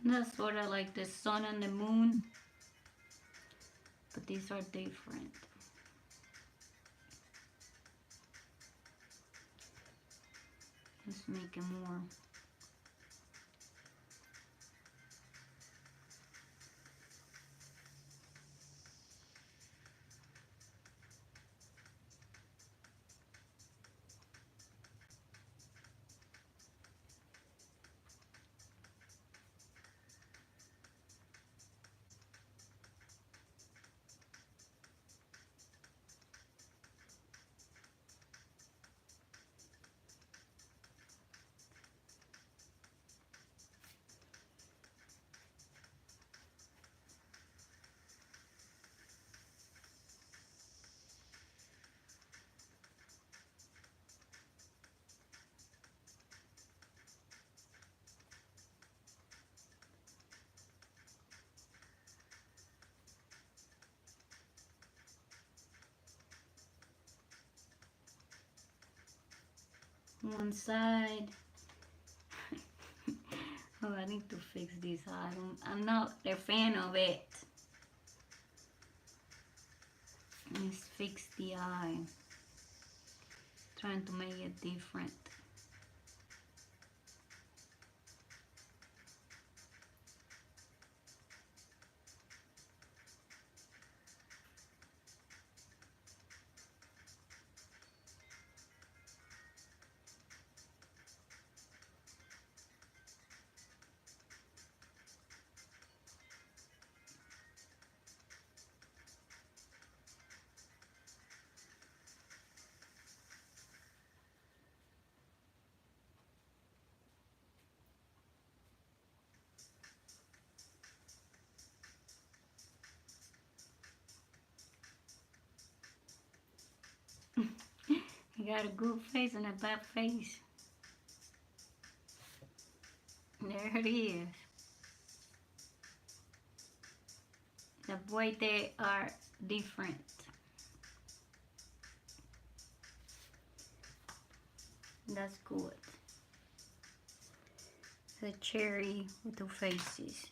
Kinda sorta like the sun and the moon, but these are different. Let's make it more. One side. Oh, I need to fix this. I'm not a fan of it. Let's fix the eye. Trying to make it different. You got a good face and a bad face. There it is. The way they are different. That's good. The cherry with two faces.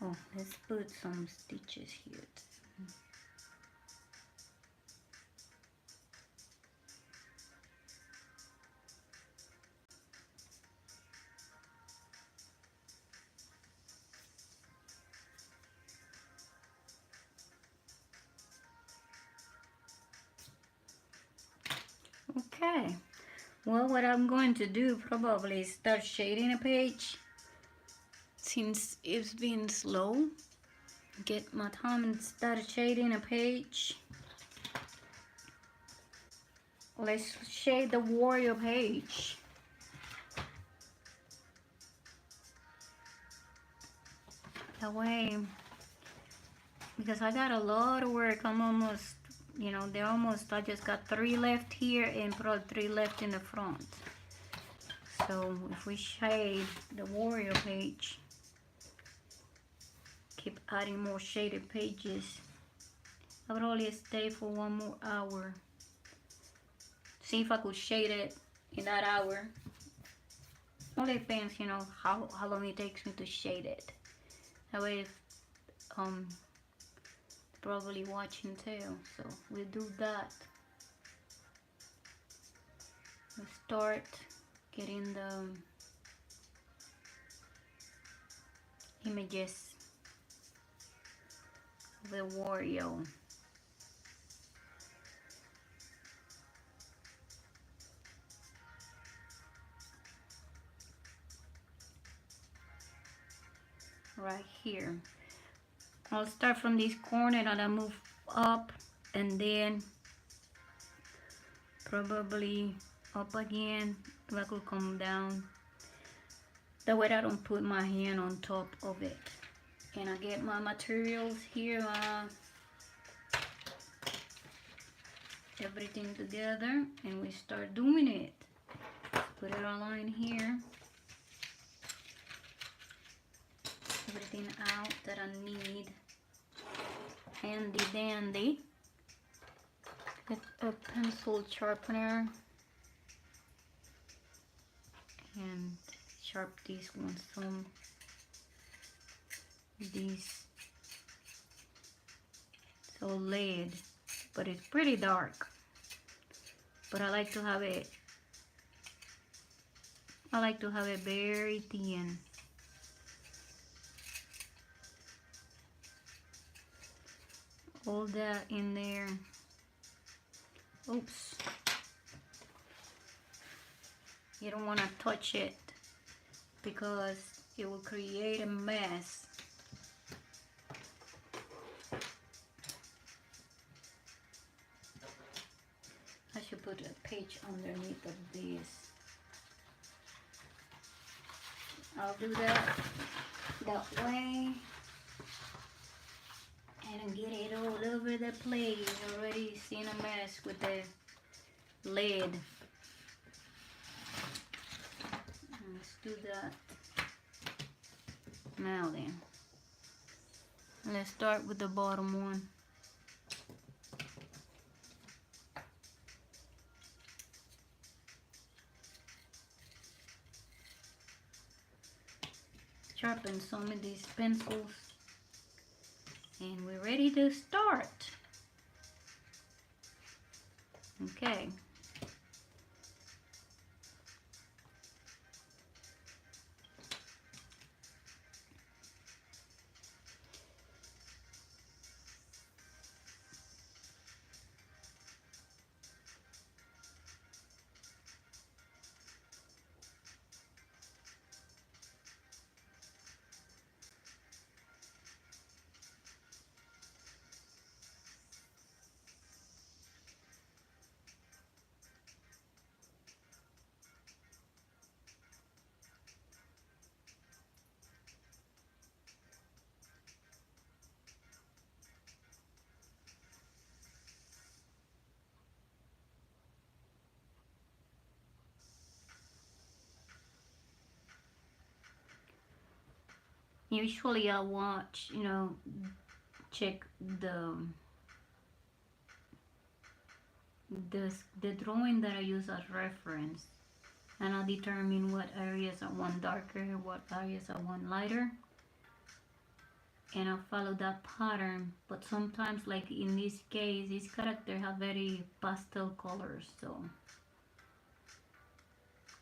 Oh, let's put some stitches here. Okay, well, what I'm going to do probably is start shading a page since it's been slow. Get my time and start shading a page. Let's shade the warrior page. That way, because I got a lot of work. I'm almost, they're almost, I just got 3 left here and probably 3 left in the front. So if we shade the warrior page, keep adding more shaded pages, I would only stay for 1 more hour. See if I could shade it in that hour. All depends, you know, how long it takes me to shade it. That way, if, probably watching too. So we'll do that. We'll start getting the images of the Wario. Right here. I'll start from this corner and I'll move up and then probably up again. If I could come down. That way I don't put my hand on top of it. And I get my materials here. Everything together and we start doing it. Put it all in here. Everything out that I need. Handy dandy. Get a pencil sharpener and sharp this one some. This so lead, but it's pretty dark. But I like to have it. I like to have it very thin. All that in there. Oops. You don't want to touch it because it will create a mess. I should put a page underneath of this. I'll do that way. And get it all over the place. Already seen a mess with the lid. Let's do that. Now then. Let's start with the bottom one. Sharpen some of these pencils. And we're ready to start. Okay. Usually I watch, you know, check the drawing that I use as reference, and I'll determine what areas I want darker, what areas I want lighter, and I'll follow that pattern. But sometimes, like in this case, this character have very pastel colors, so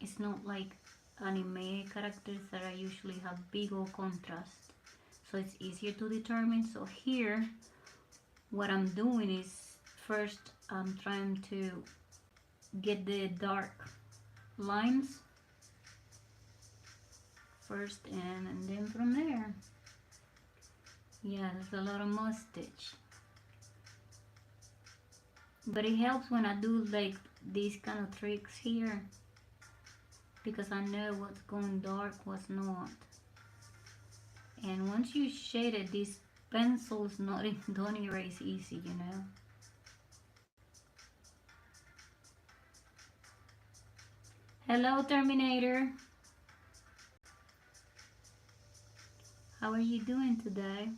it's not like anime characters that I usually have big or contrast, so it's easier to determine. So here what I'm doing is first I'm trying to get the dark lines first, and then from there, yeah, there's a lot of mustache, but it helps when I do like these kind of tricks here, because I know what's going dark, what's not. And once you shade it, these pencils don't erase easy, you know. Hello, Terminator. How are you doing today?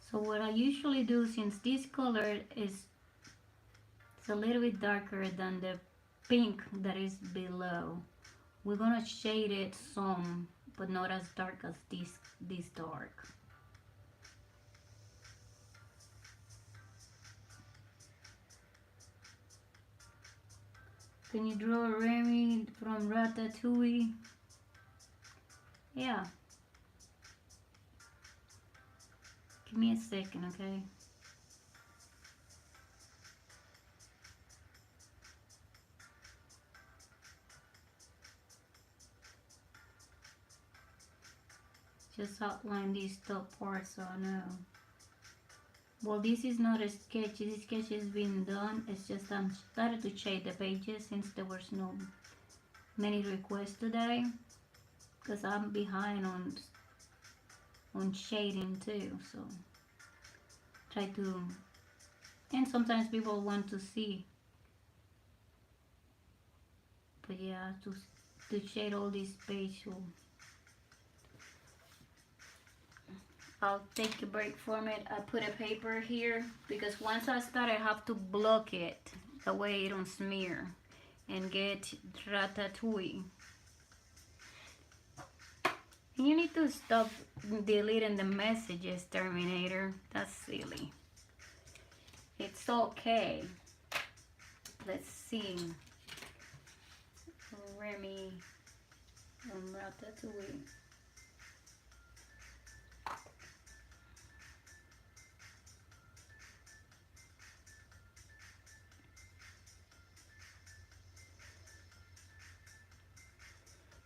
So what I usually do, since this color is it's a little bit darker than the pink that is below, we're gonna shade it some, but not as dark as this dark. Can you draw Remy from Ratatouille? Yeah. Give me a second, okay? Just outline these top parts so I know. Well, this is not a sketch. This sketch has been done. It's just I'm started to shade the pages since there was no many requests today, because I'm behind on shading too. So try to, and sometimes people want to see, but yeah, to shade all these pages. So I'll take a break from it. I put a paper here because once I start I have to block it the way it don't smear and get Ratatouille. You need to stop deleting the messages, Terminator. That's silly. It's okay. Let's see. Remy from Ratatouille.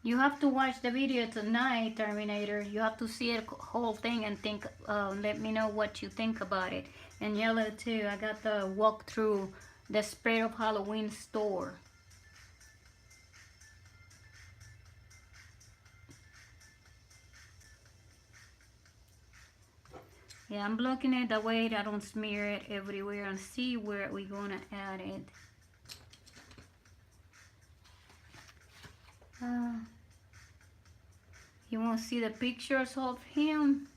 You have to watch the video tonight, Terminator. You have to see the whole thing and think. Let me know what you think about it. And yellow too. I got the walkthrough, the Spirit of Halloween store. Yeah, I'm blocking it that way I don't smear it everywhere, and see where we're gonna add it. You want to see the pictures of him?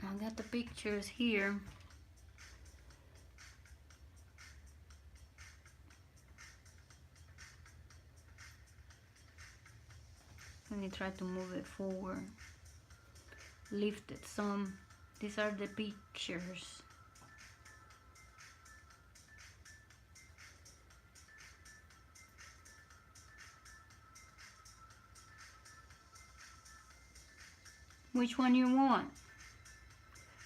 I got the pictures here. Let me try to move it forward. Lift it some. These are the pictures. Which one you want?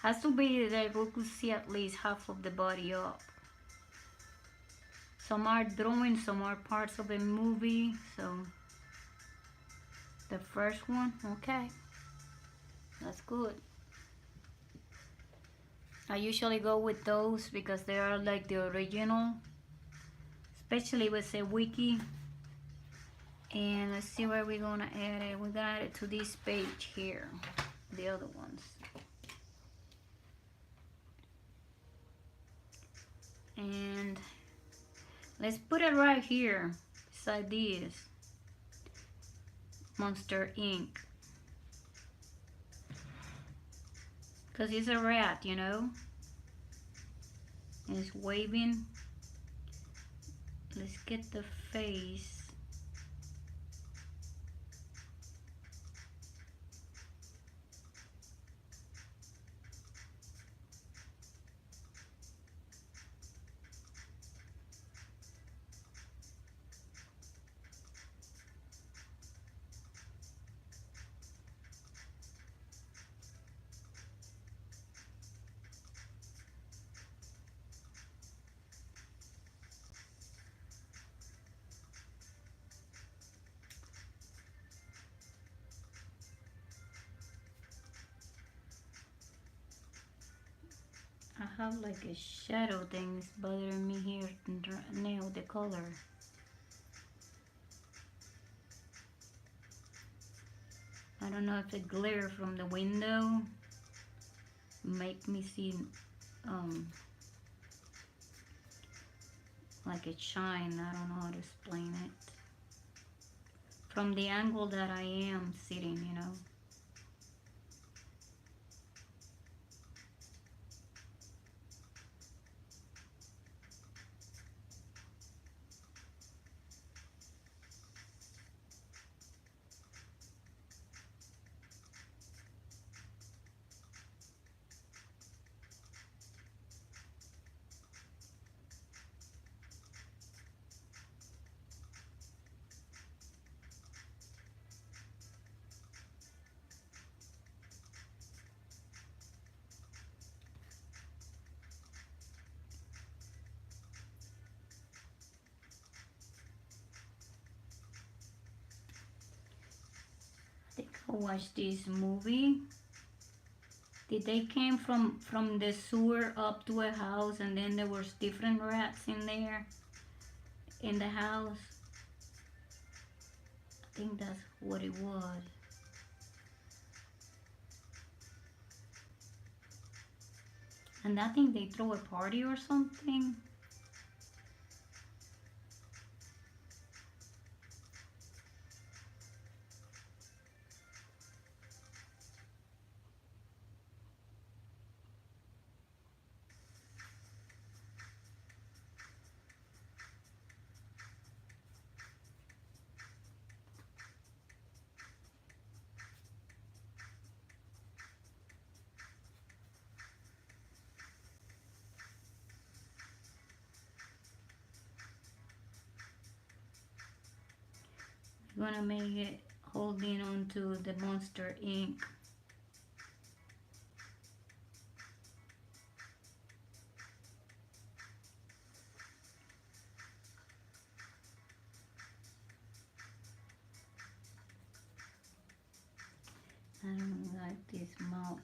Has to be that we could see at least half of the body up. Some are drawings, some are parts of a movie. So the first one, okay, that's good. I usually go with those because they are like the original, especially with a wiki. And let's see where we're gonna add it. We're gonna add it to this page here, the other ones. And let's put it right here beside this Monster Inc. Because it's a rat, you know, and it's waving. Let's get the face. I have like a shadow thing that's bothering me here to nail the color. I don't know if the glare from the window make me see like it shine. I don't know how to explain it. From the angle that I am sitting, you know. who watched this movie. Did they came from the sewer up to a house and then there was different rats in there in the house? I think that's what it was. And I think they throw a party or something. We're gonna make it holding on to the Monster ink. I don't like this mouth.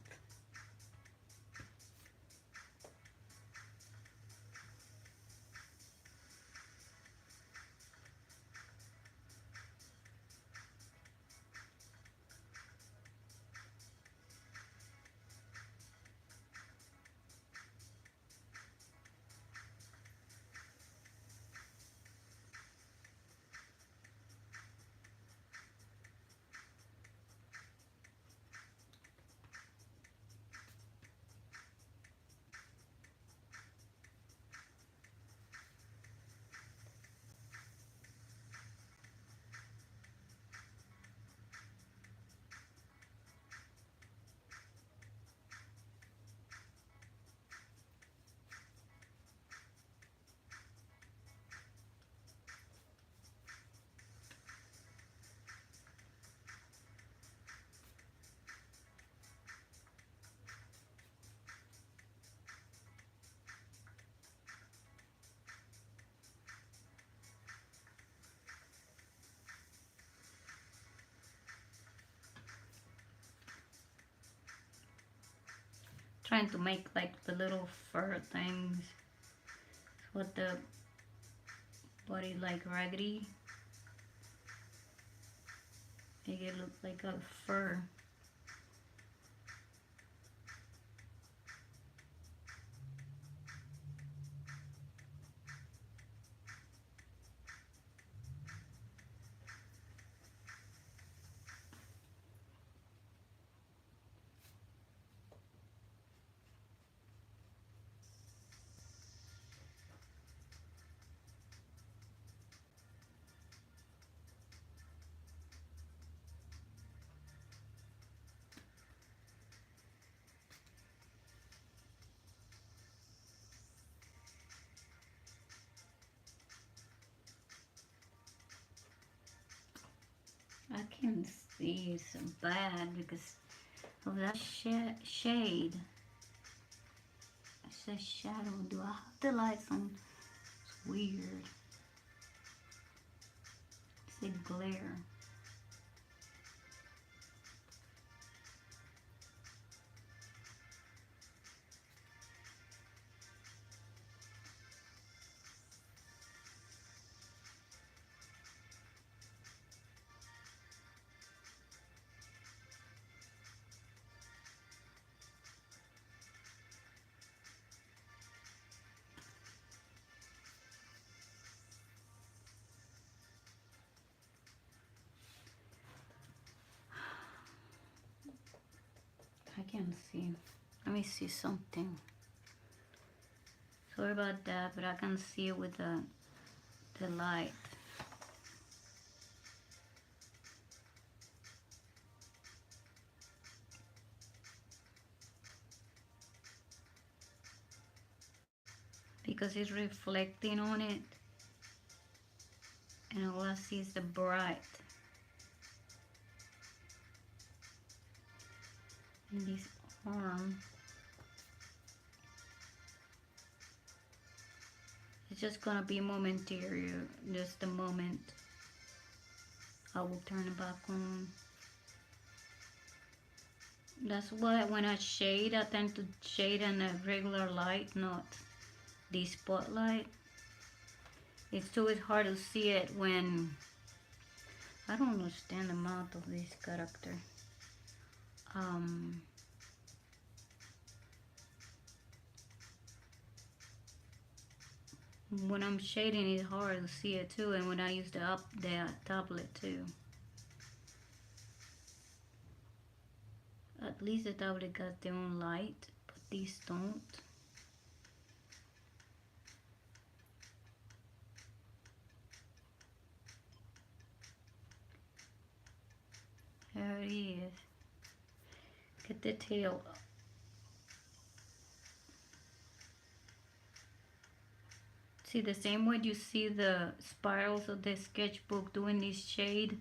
Trying to make like the little fur things with the body like raggedy. Make it look like a fur. I can see it's bad because of that shade. It says shadow. Do I have the lights on? It's weird. It's a glare. I can't see. Let me see something. Sorry about that, but I can see it with the light. Because it's reflecting on it. And all I see is the bright. And this arm. It's just gonna be momentary, just a moment. I will turn it back on. That's why when I shade, I tend to shade in a regular light, not the spotlight. It's too hard to see it when I don't understand the mouth of this character. Um, when I'm shading, it's hard to see it too, and when I use the tablet too. At least the tablet got their own light, but these don't. There it is. Get the tail. See, the same way you see the spirals of the sketchbook doing this shade,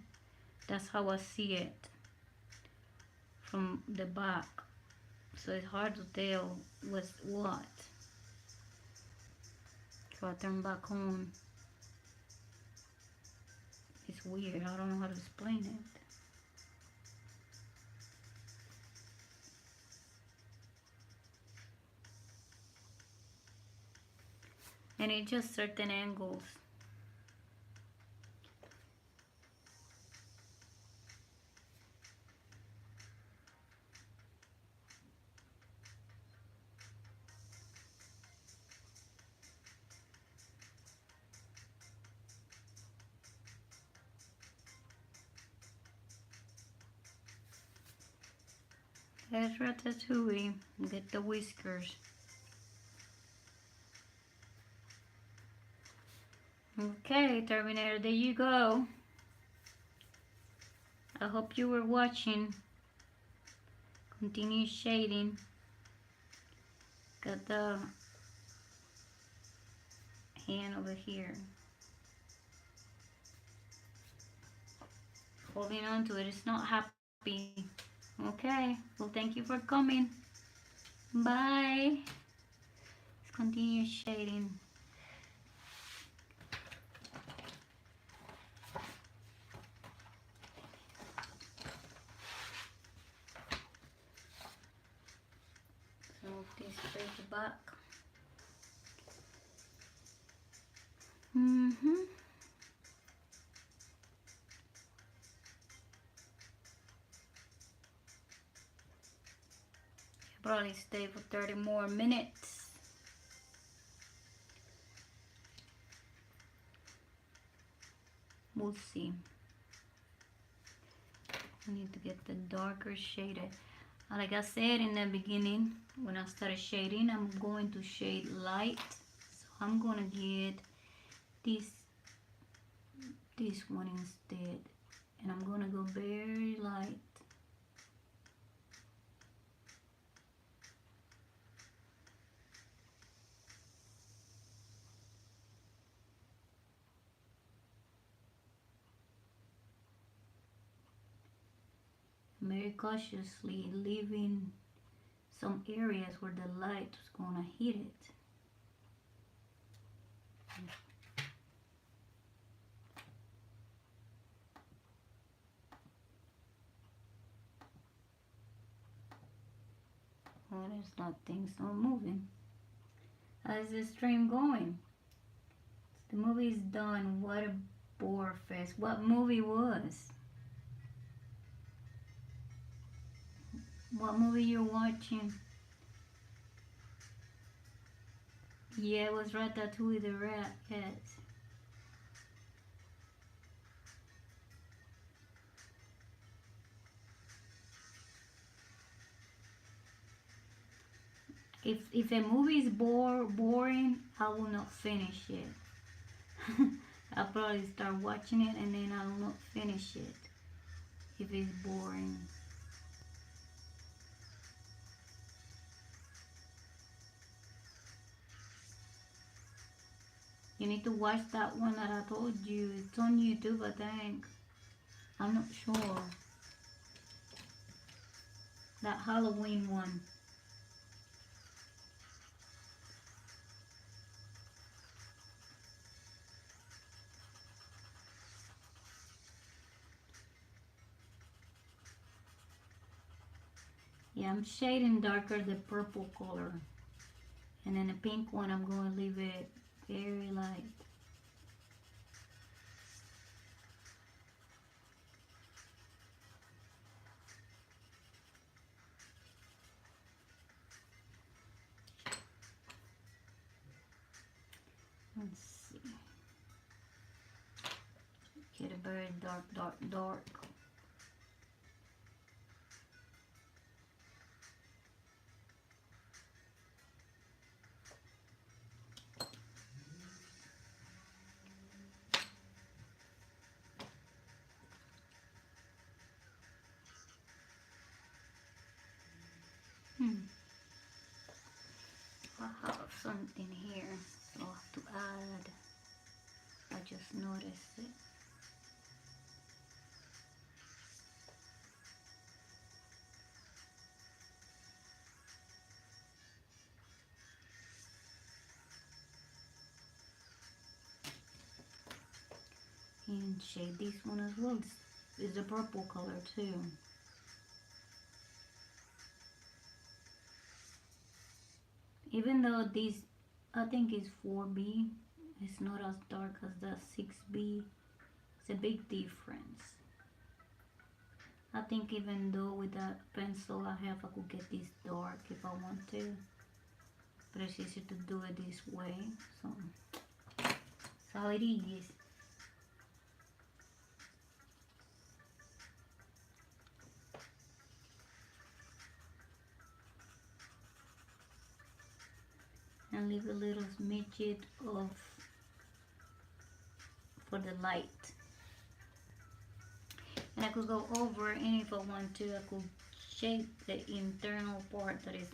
that's how I see it from the back. So it's hard to tell what's what. So I turn back on. It's weird. I don't know how to explain it. And it's just certain angles. There's Ratatouille. Get the whiskers. Okay, Terminator, there you go. I hope you were watching. Continue shading. Got the hand over here. Holding on to it. It's not happy. Okay, well, thank you for coming. Bye. Let's continue shading. Move this paper back. Probably stay for 30 more minutes. We'll see. I need to get the darker shaded. Like I said in the beginning, when I started shading, I'm going to shade light. So I'm gonna get this one instead, and I'm gonna go very light. Very cautiously leaving some areas where the light is gonna hit it. Well, there's not things not moving. How's the stream going? The movie's done. What a bore fest. What movie was? What movie you're watching? Yeah, it was Ratatouille the rat. Yes. If a movie is boring, I will not finish it. I'll probably start watching it and then I will not finish it if it's boring. You need to watch that one that I told you. It's on YouTube, I think. I'm not sure. That Halloween one. Yeah, I'm shading darker the purple color. And then the pink one, I'm going to leave it very light. Let's see. Get a very dark, dark, dark. I have something here, so I have to add. I just noticed it. And shade this one as well. This is a purple color too. Even though this, I think is 4B, it's not as dark as the 6B. It's a big difference. I think even though with that pencil I have, I could get this dark if I want to. But it's easier to do it this way. So, that's how it is. And leave a little smidget of for the light. And I could go over, and if I want to, I could shape the internal part that is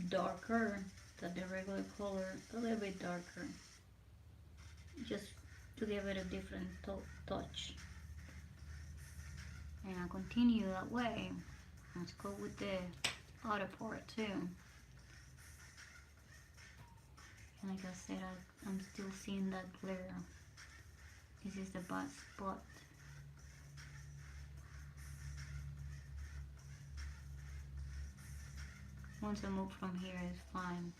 darker than the regular color, a little bit darker, just to give it a different touch. And I'll continue that way. Let's go with the other part too. And like I said, I'm still seeing that glare. This is the bad spot. Once I move from here, it's fine.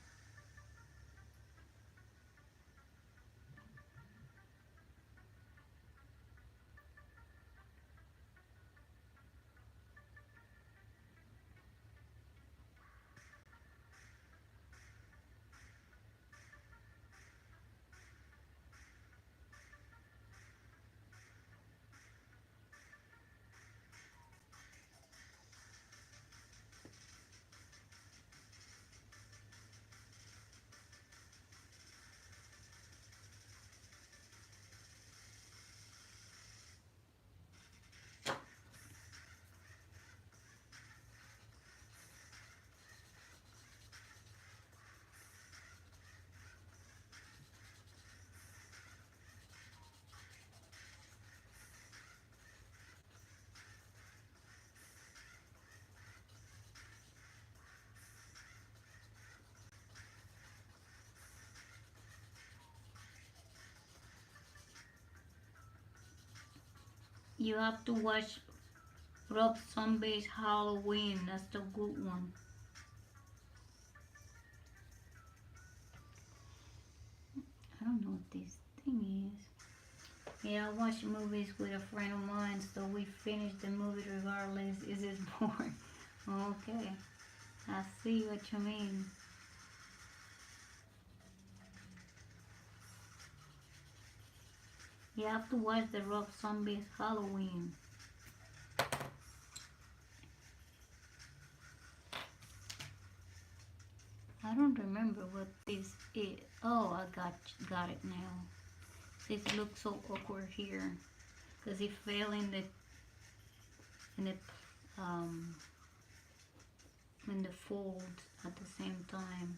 You have to watch Rob Zombie's Halloween. That's the good one. I don't know what this thing is. Yeah, I watch movies with a friend of mine, so we finished the movie regardless. Is it boring? Okay, I see what you mean. You have to watch the Rob Zombie's Halloween. I don't remember what this is. Oh, I got it now. This looks so awkward here because it fell in the in the um in the fold at the same time.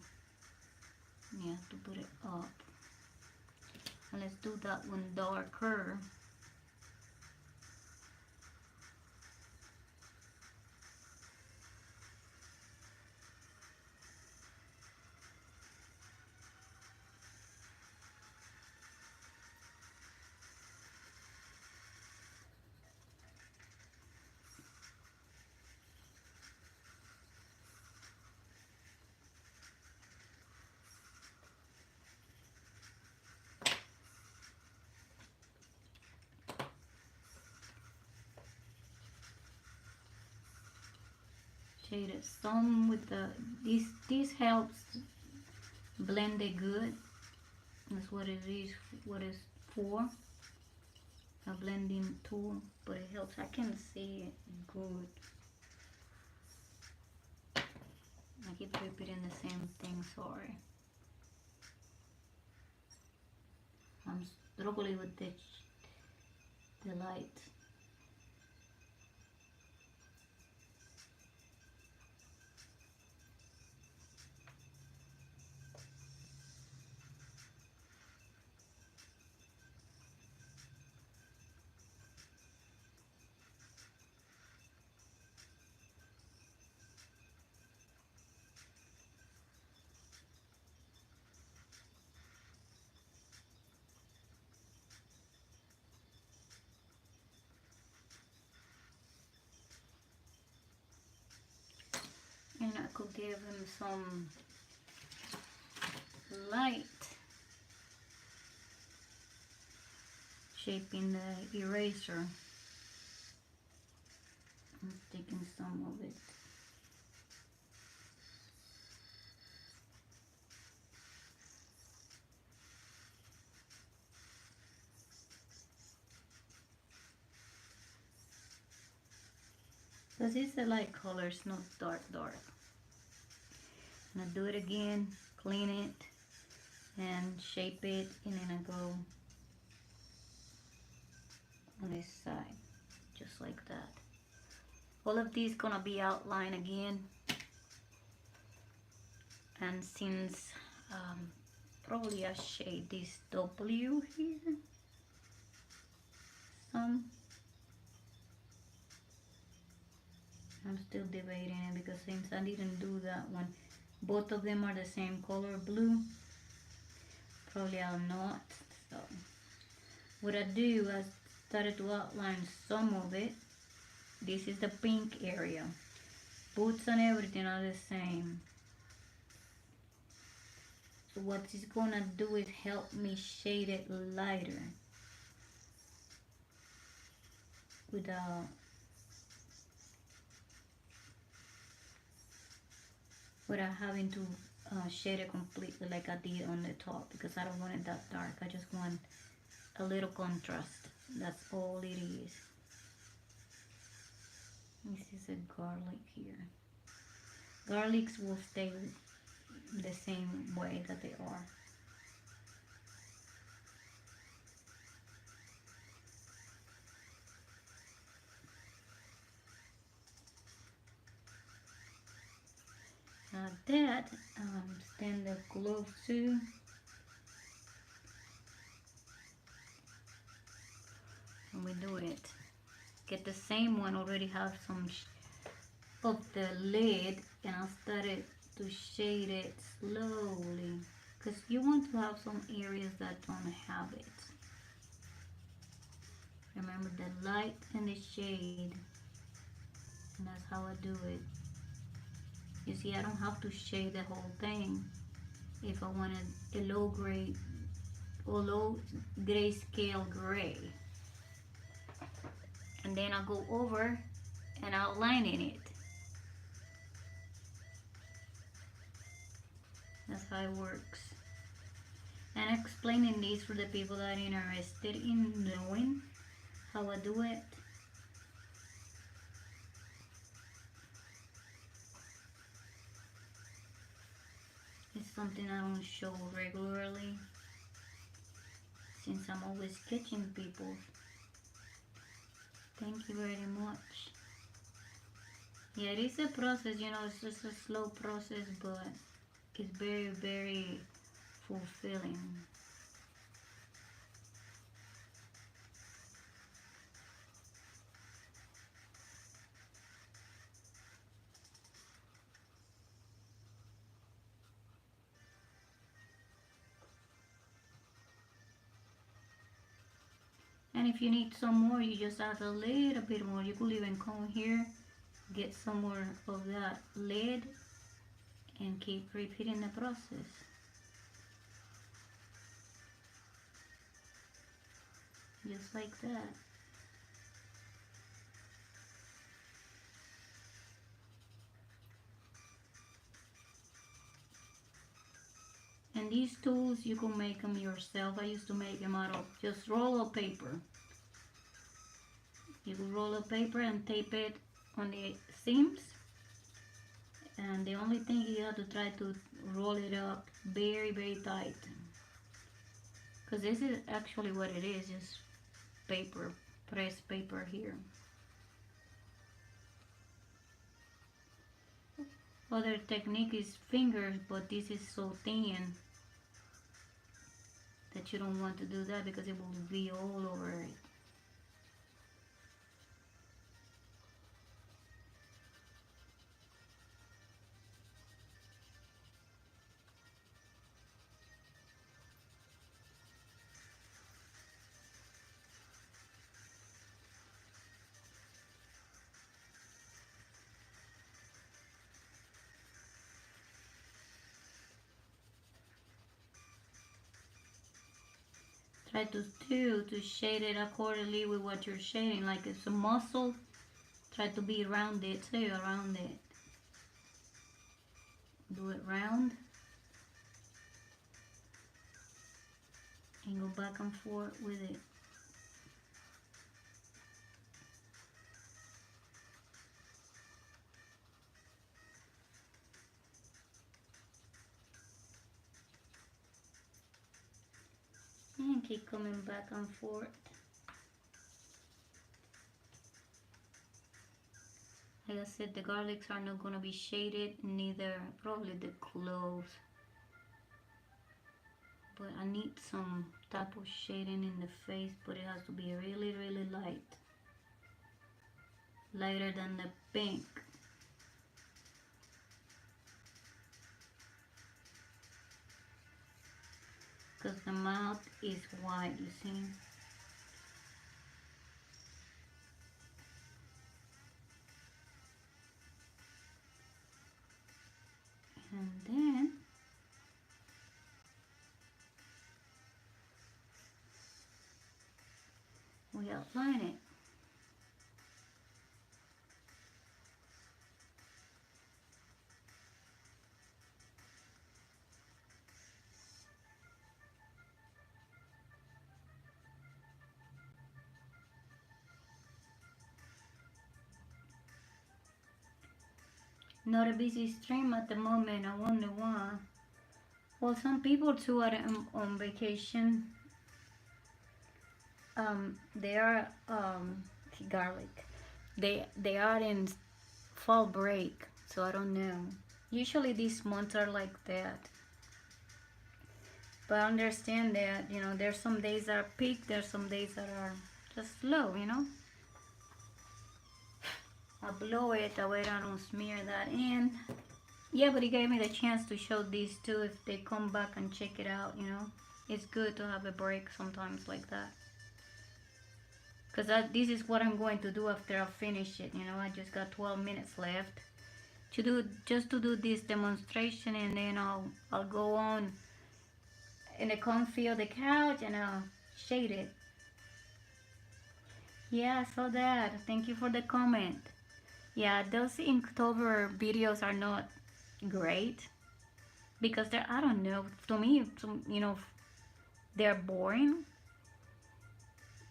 You have to put it up. And let's do that one darker. shaded some with the this helps blend it good. That's what it is, what it's for, a blending tool, but it helps. I can see it good. I keep repeating the same thing, sorry. I'm struggling with the light. And I could give him some light shaping the eraser. I'm taking some of it. Because it's a light color, it's not dark. And I do it again, clean it, and shape it, and then I go on this side, just like that. All of these gonna be outlined again. And since probably I shade this W here, some. I'm still debating it because since I didn't do that one, both of them are the same color blue. Probably I'll not. So what I do, I started to outline some of it. This is the pink area. Boots and everything are the same. So what it's gonna do is help me shade it lighter without having to shade it completely like I did on the top, because I don't want it that dark. I just want a little contrast. That's all it is. This is a garlic here. Garlics will stay the same way that they are. That stand up close to. And we do it. Get the same one, already have some of the lid, and I started to shade it slowly, because you want to have some areas that don't have it. Remember the light and the shade, and that's how I do it. You see, I don't have to shade the whole thing if I wanted a low grade or low grayscale gray. And then I'll go over and outline in it. That's how it works. And explaining this for the people that are interested in knowing how I do it. It's something I don't show regularly, since I'm always sketching people. Thank you very much. Yeah, it is a process, you know, it's just a slow process, but it's very, very fulfilling. And if you need some more, you just add a little bit more. You could even come here, get some more of that lid, and keep repeating the process. Just like that. these tools, you can make them yourself. I used to make them out of just roll of paper. You can roll of paper and tape it on the seams. And the only thing you have to try to roll it up very, very tight. Because this is actually what it is, just paper, pressed paper here. Other technique is fingers, but this is so thin that you don't want to do that because it will be all over it. Try to shade it accordingly with what you're shading. Like it's a muscle, try to be rounded too, around it. Do it round and go back and forth with it. And keep coming back and forth. Like I said, the garlics are not gonna be shaded, neither probably the cloves. But I need some type of shading in the face, but it has to be really, really light. Lighter than the pink. Because the mouth is white, you see. And then we outline it. Not a busy stream at the moment. I wonder why. Well, some people too are on vacation. They are garlic. They are in fall break, so I don't know. Usually these months are like that. But I understand that, you know, there's some days that are peak, there's some days that are just low, you know. I blow it, that way I don't smear that in. Yeah, but it gave me the chance to show these too if they come back and check it out, you know. It's good to have a break sometimes like that. Because this is what I'm going to do after I finish it, you know. I just got 12 minutes left to do, just to do this demonstration, and then I'll go on in the comfy of the couch and I'll shade it. Yeah, I saw that. Thank you for the comment. Yeah, those Inktober videos are not great because they're, I don't know, to me, you know, they're boring.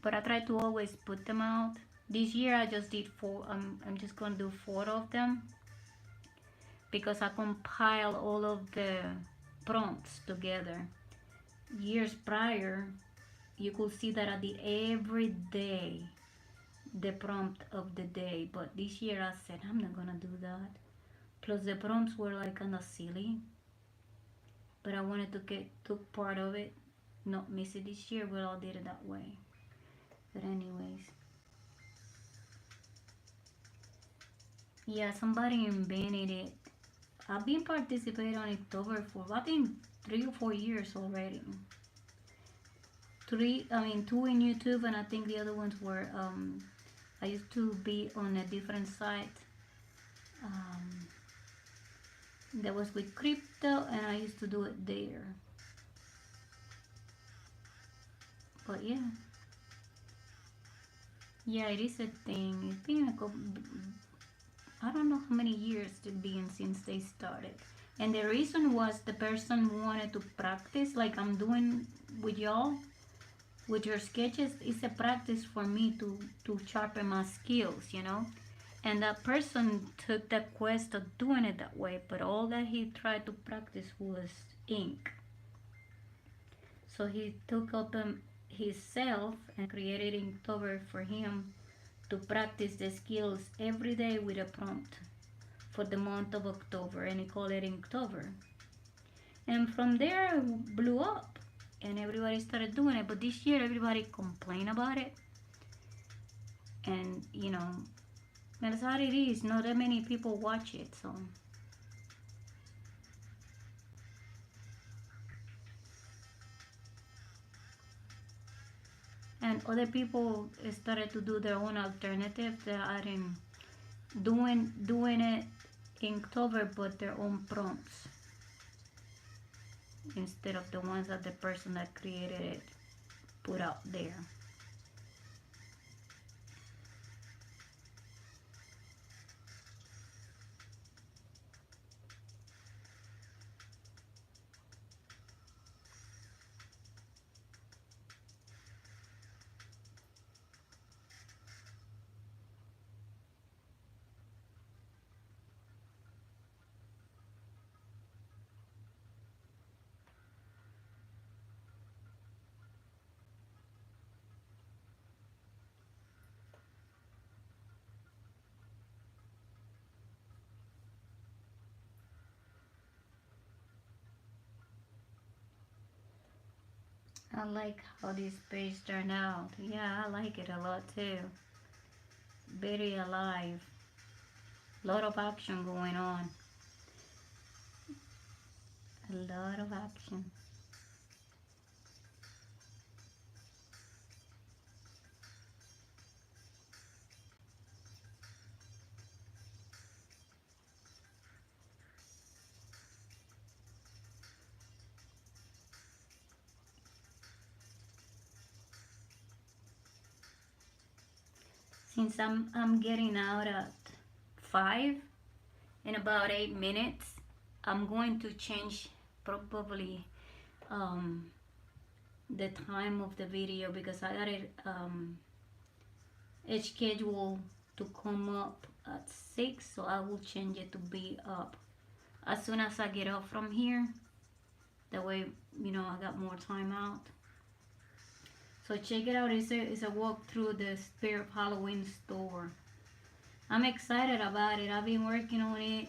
But I try to always put them out. This year I just did 4. I'm just gonna do 4 of them because I compile all of the prompts together. Years prior, you could see that I did every day the prompt of the day, but this year I said I'm not gonna do that. Plus the prompts were like kind of silly, but I wanted to took part of it, not miss it this year. We all did it that way. But anyways, yeah, somebody invented it. I've been participating on October for I think 3 or 4 years already. 2 in YouTube, and I think the other ones were I used to be on a different site that was with crypto, and I used to do it there. But yeah, it is a thing. It's been I don't know how many years it's been since they started. And the reason was the person wanted to practice like I'm doing with y'all, with your sketches. It's a practice for me to sharpen my skills, you know. And that person took the quest of doing it that way, but all that he tried to practice was ink. So he took up himself and created Inktober for him to practice the skills every day with a prompt for the month of October, and he called it Inktober. And from there it blew up and everybody started doing it. But this year everybody complained about it, and you know, that's how it is. Not that many people watch it, so. And other people started to do their own alternative that are in doing it Inktober, but their own prompts instead of the ones that the person that created it put out there. I like how this page turned out. Yeah, I like it a lot too. Very alive. A lot of action going on. A lot of action. Since I'm getting out at 5 in about 8 minutes, I'm going to change probably um, the time of the video because I got it scheduled to come up at 6, so I will change it to be up as soon as I get up from here. That way, you know, I got more time out. So check it out. It's a walk through the Spirit of Halloween store. I'm excited about it. I've been working on it.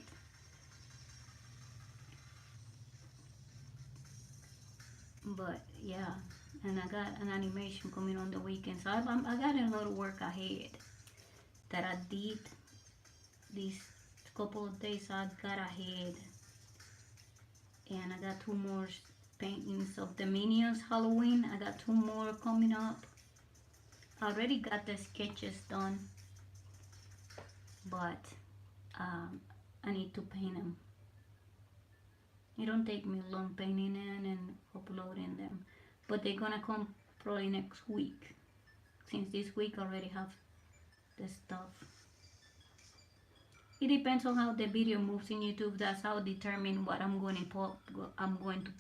But yeah, and I got an animation coming on the weekend. So I got a lot of work ahead that I did these couple of days. I got ahead. And I got 2 more paintings of the Minions Halloween. I got 2 more coming up. I already got the sketches done, but I need to paint them. It don't take me long painting them and uploading them, but they're gonna come probably next week, since this week I already have the stuff. It depends on how the video moves in YouTube. That's how I determine what I'm going to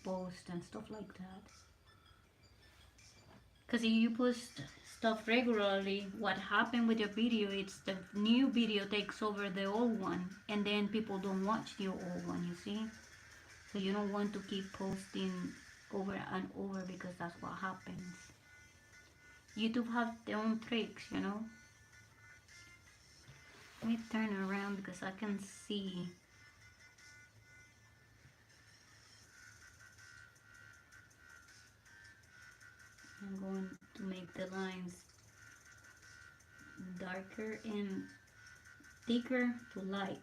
post and stuff like that. Because if you post stuff regularly, what happened with your video, it's the new video takes over the old one, and then people don't watch your old one, you see. So you don't want to keep posting over and over, because that's what happens. YouTube have their own tricks, you know. Let me turn around because I can see. I'm going to make the lines darker and thicker to light.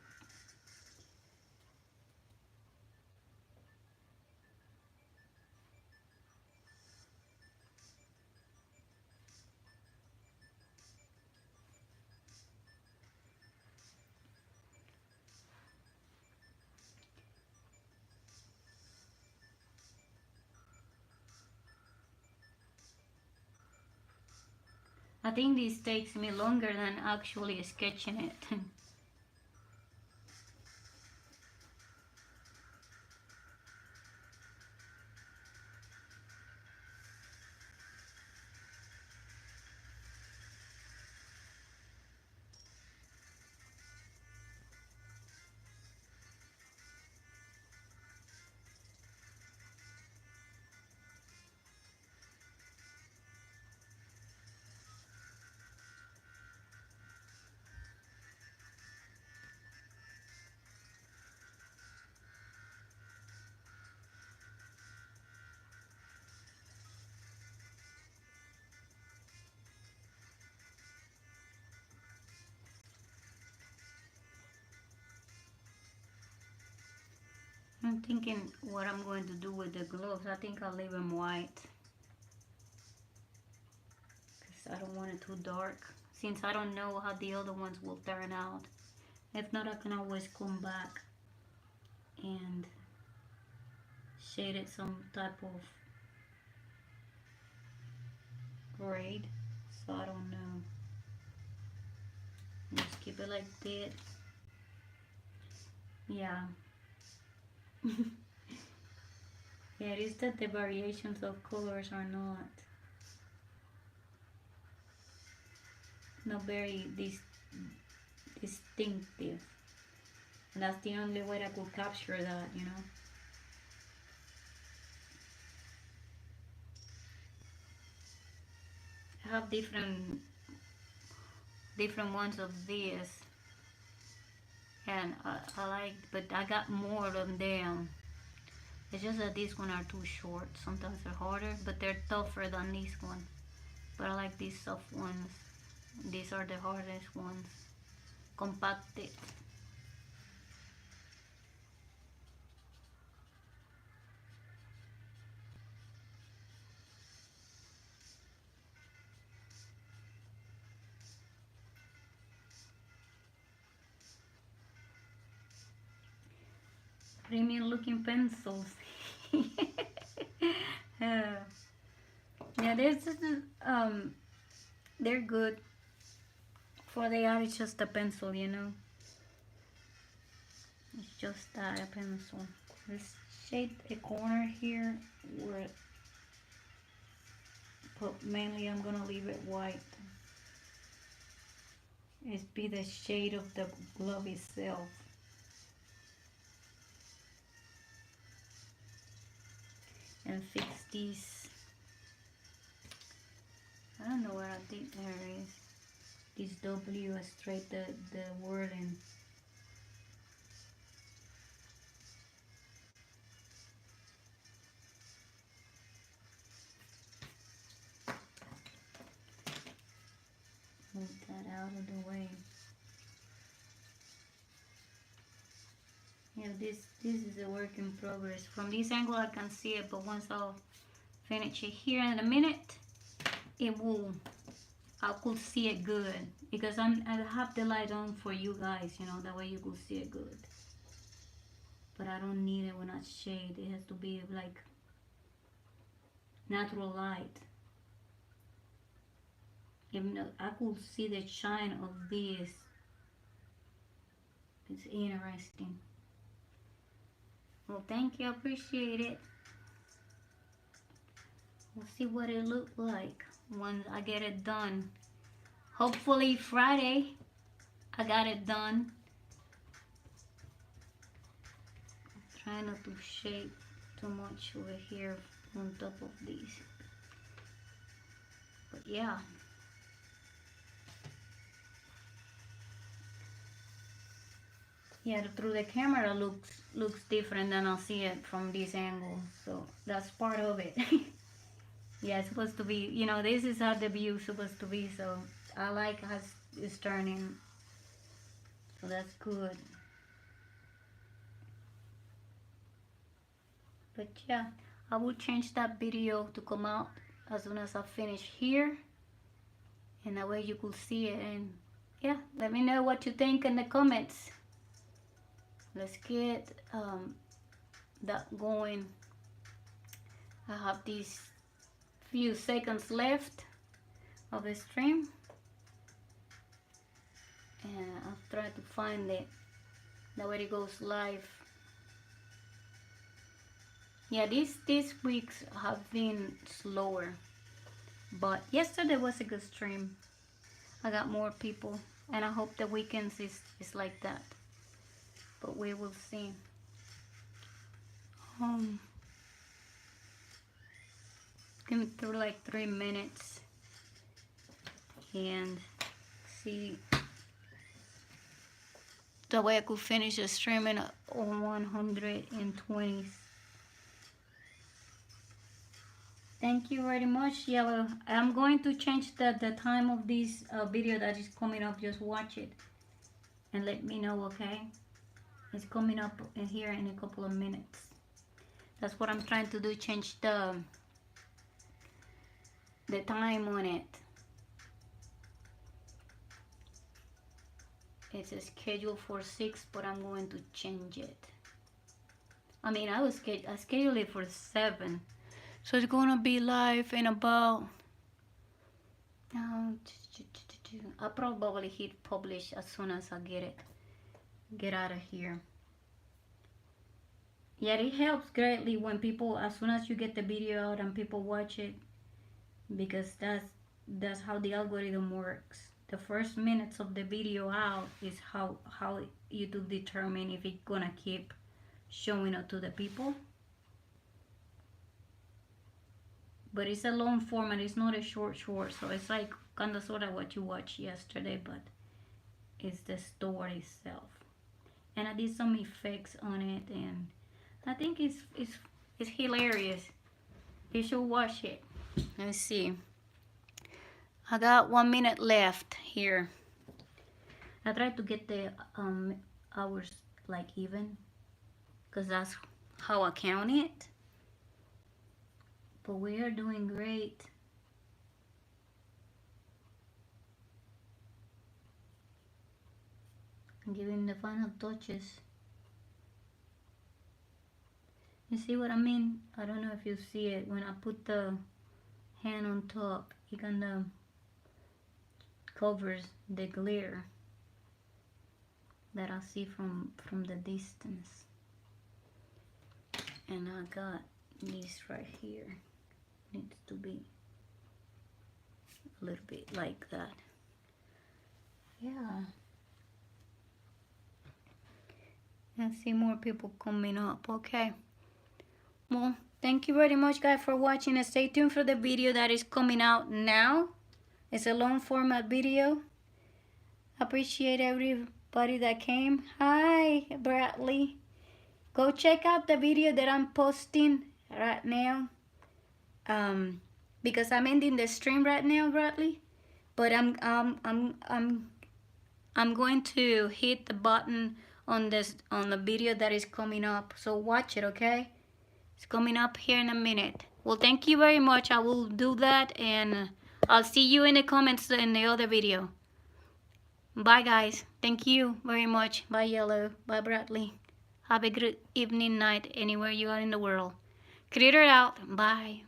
I think this takes me longer than actually sketching it. I'm thinking what I'm going to do with the gloves. I think I'll leave them white because I don't want it too dark, since I don't know how the other ones will turn out. If not, I can always come back and shade it some type of grade. So I don't know. Just keep it like that. Yeah. Yeah, it is that the variations of colors are not very distinctive. And that's the only way I could capture that, you know. I have different ones of these, and I like, but I got more of them. It's just that these ones are too short. Sometimes they're harder, but they're tougher than this one. But I like these soft ones. These are the hardest ones. Compacted. Premium looking pencils. Yeah, there's they're good for the art. It's just a pencil, you know. It's just that, a pencil. Let's shade a corner here where, but mainly I'm gonna leave it white. It's be the shade of the glove itself. And fix these. I don't know where I think there is. This W straight the wording. Move that out of the way. Yeah, this is a work in progress. From this angle I can see it, but once I'll finish it here in a minute, it will, I could see it good, because I have the light on for you guys, you know, that way you could see it good. But I don't need it when I shade. It has to be like natural light. Even though I could see the shine of this. It's interesting. Well, thank you. I appreciate it. We'll see what it looks like once I get it done. Hopefully Friday I got it done. Try not to shade too much over here on top of these. But yeah. Yeah, through the camera looks different than I'll see it from this angle. So that's part of it. Yeah, it's supposed to be, you know, this is how the view is supposed to be. So I like how it's turning. So that's good. But yeah, I will change that video to come out as soon as I finish here. And that way you could see it. And yeah, let me know what you think in the comments. Let's get that going. I have these few seconds left of the stream, and I'll try to find it. That way it goes live. Yeah, these weeks have been slower, but yesterday was a good stream. I got more people, and I hope the weekends is like that. But we will see. Give me through like 3 minutes and see. That way I could finish the streaming on 120. Thank you very much. Yeah, well, I'm going to change the time of this video that is coming up. Just watch it and let me know, okay? It's coming up in here in a couple of minutes. That's what I'm trying to do, change the time on it. It's scheduled for 6, but I'm going to change it. I mean, I scheduled it for 7. So it's gonna be live in about, I'll probably hit publish as soon as I get out of here. Yeah, it helps greatly when people, as soon as you get the video out and people watch it, because that's how the algorithm works. The first minutes of the video out is how YouTube determine if it's gonna keep showing up to the people. But it's a long format, it's not a short, so it's like kind of sort of what you watched yesterday, but it's the story itself. And I did some effects on it, and I think it's hilarious. You should watch it. Let's see. I got 1 minute left here. I tried to get the hours like even, because that's how I count it. But we are doing great. I'm giving the final touches. You see what I mean? I don't know if you see it. When I put the hand on top, it kind of covers the glare that I see from the distance. And I got this right here. Needs to be a little bit like that. Yeah. I see more people coming up. Okay. Well, thank you very much, guys, for watching, and stay tuned for the video that is coming out now. It's a long format video. Appreciate everybody that came. Hi, Bradley. Go check out the video that I'm posting right now. Because I'm ending the stream right now, Bradley. But I'm going to hit the button on the video that is coming up. So watch it, okay? It's coming up here in a minute. Well, thank you very much. I will do that, and I'll see you in the comments in the other video. Bye, guys. Thank you very much. Bye, Yellow. Bye, Bradley. Have a good evening, night, anywhere you are in the world. Critter out. Bye.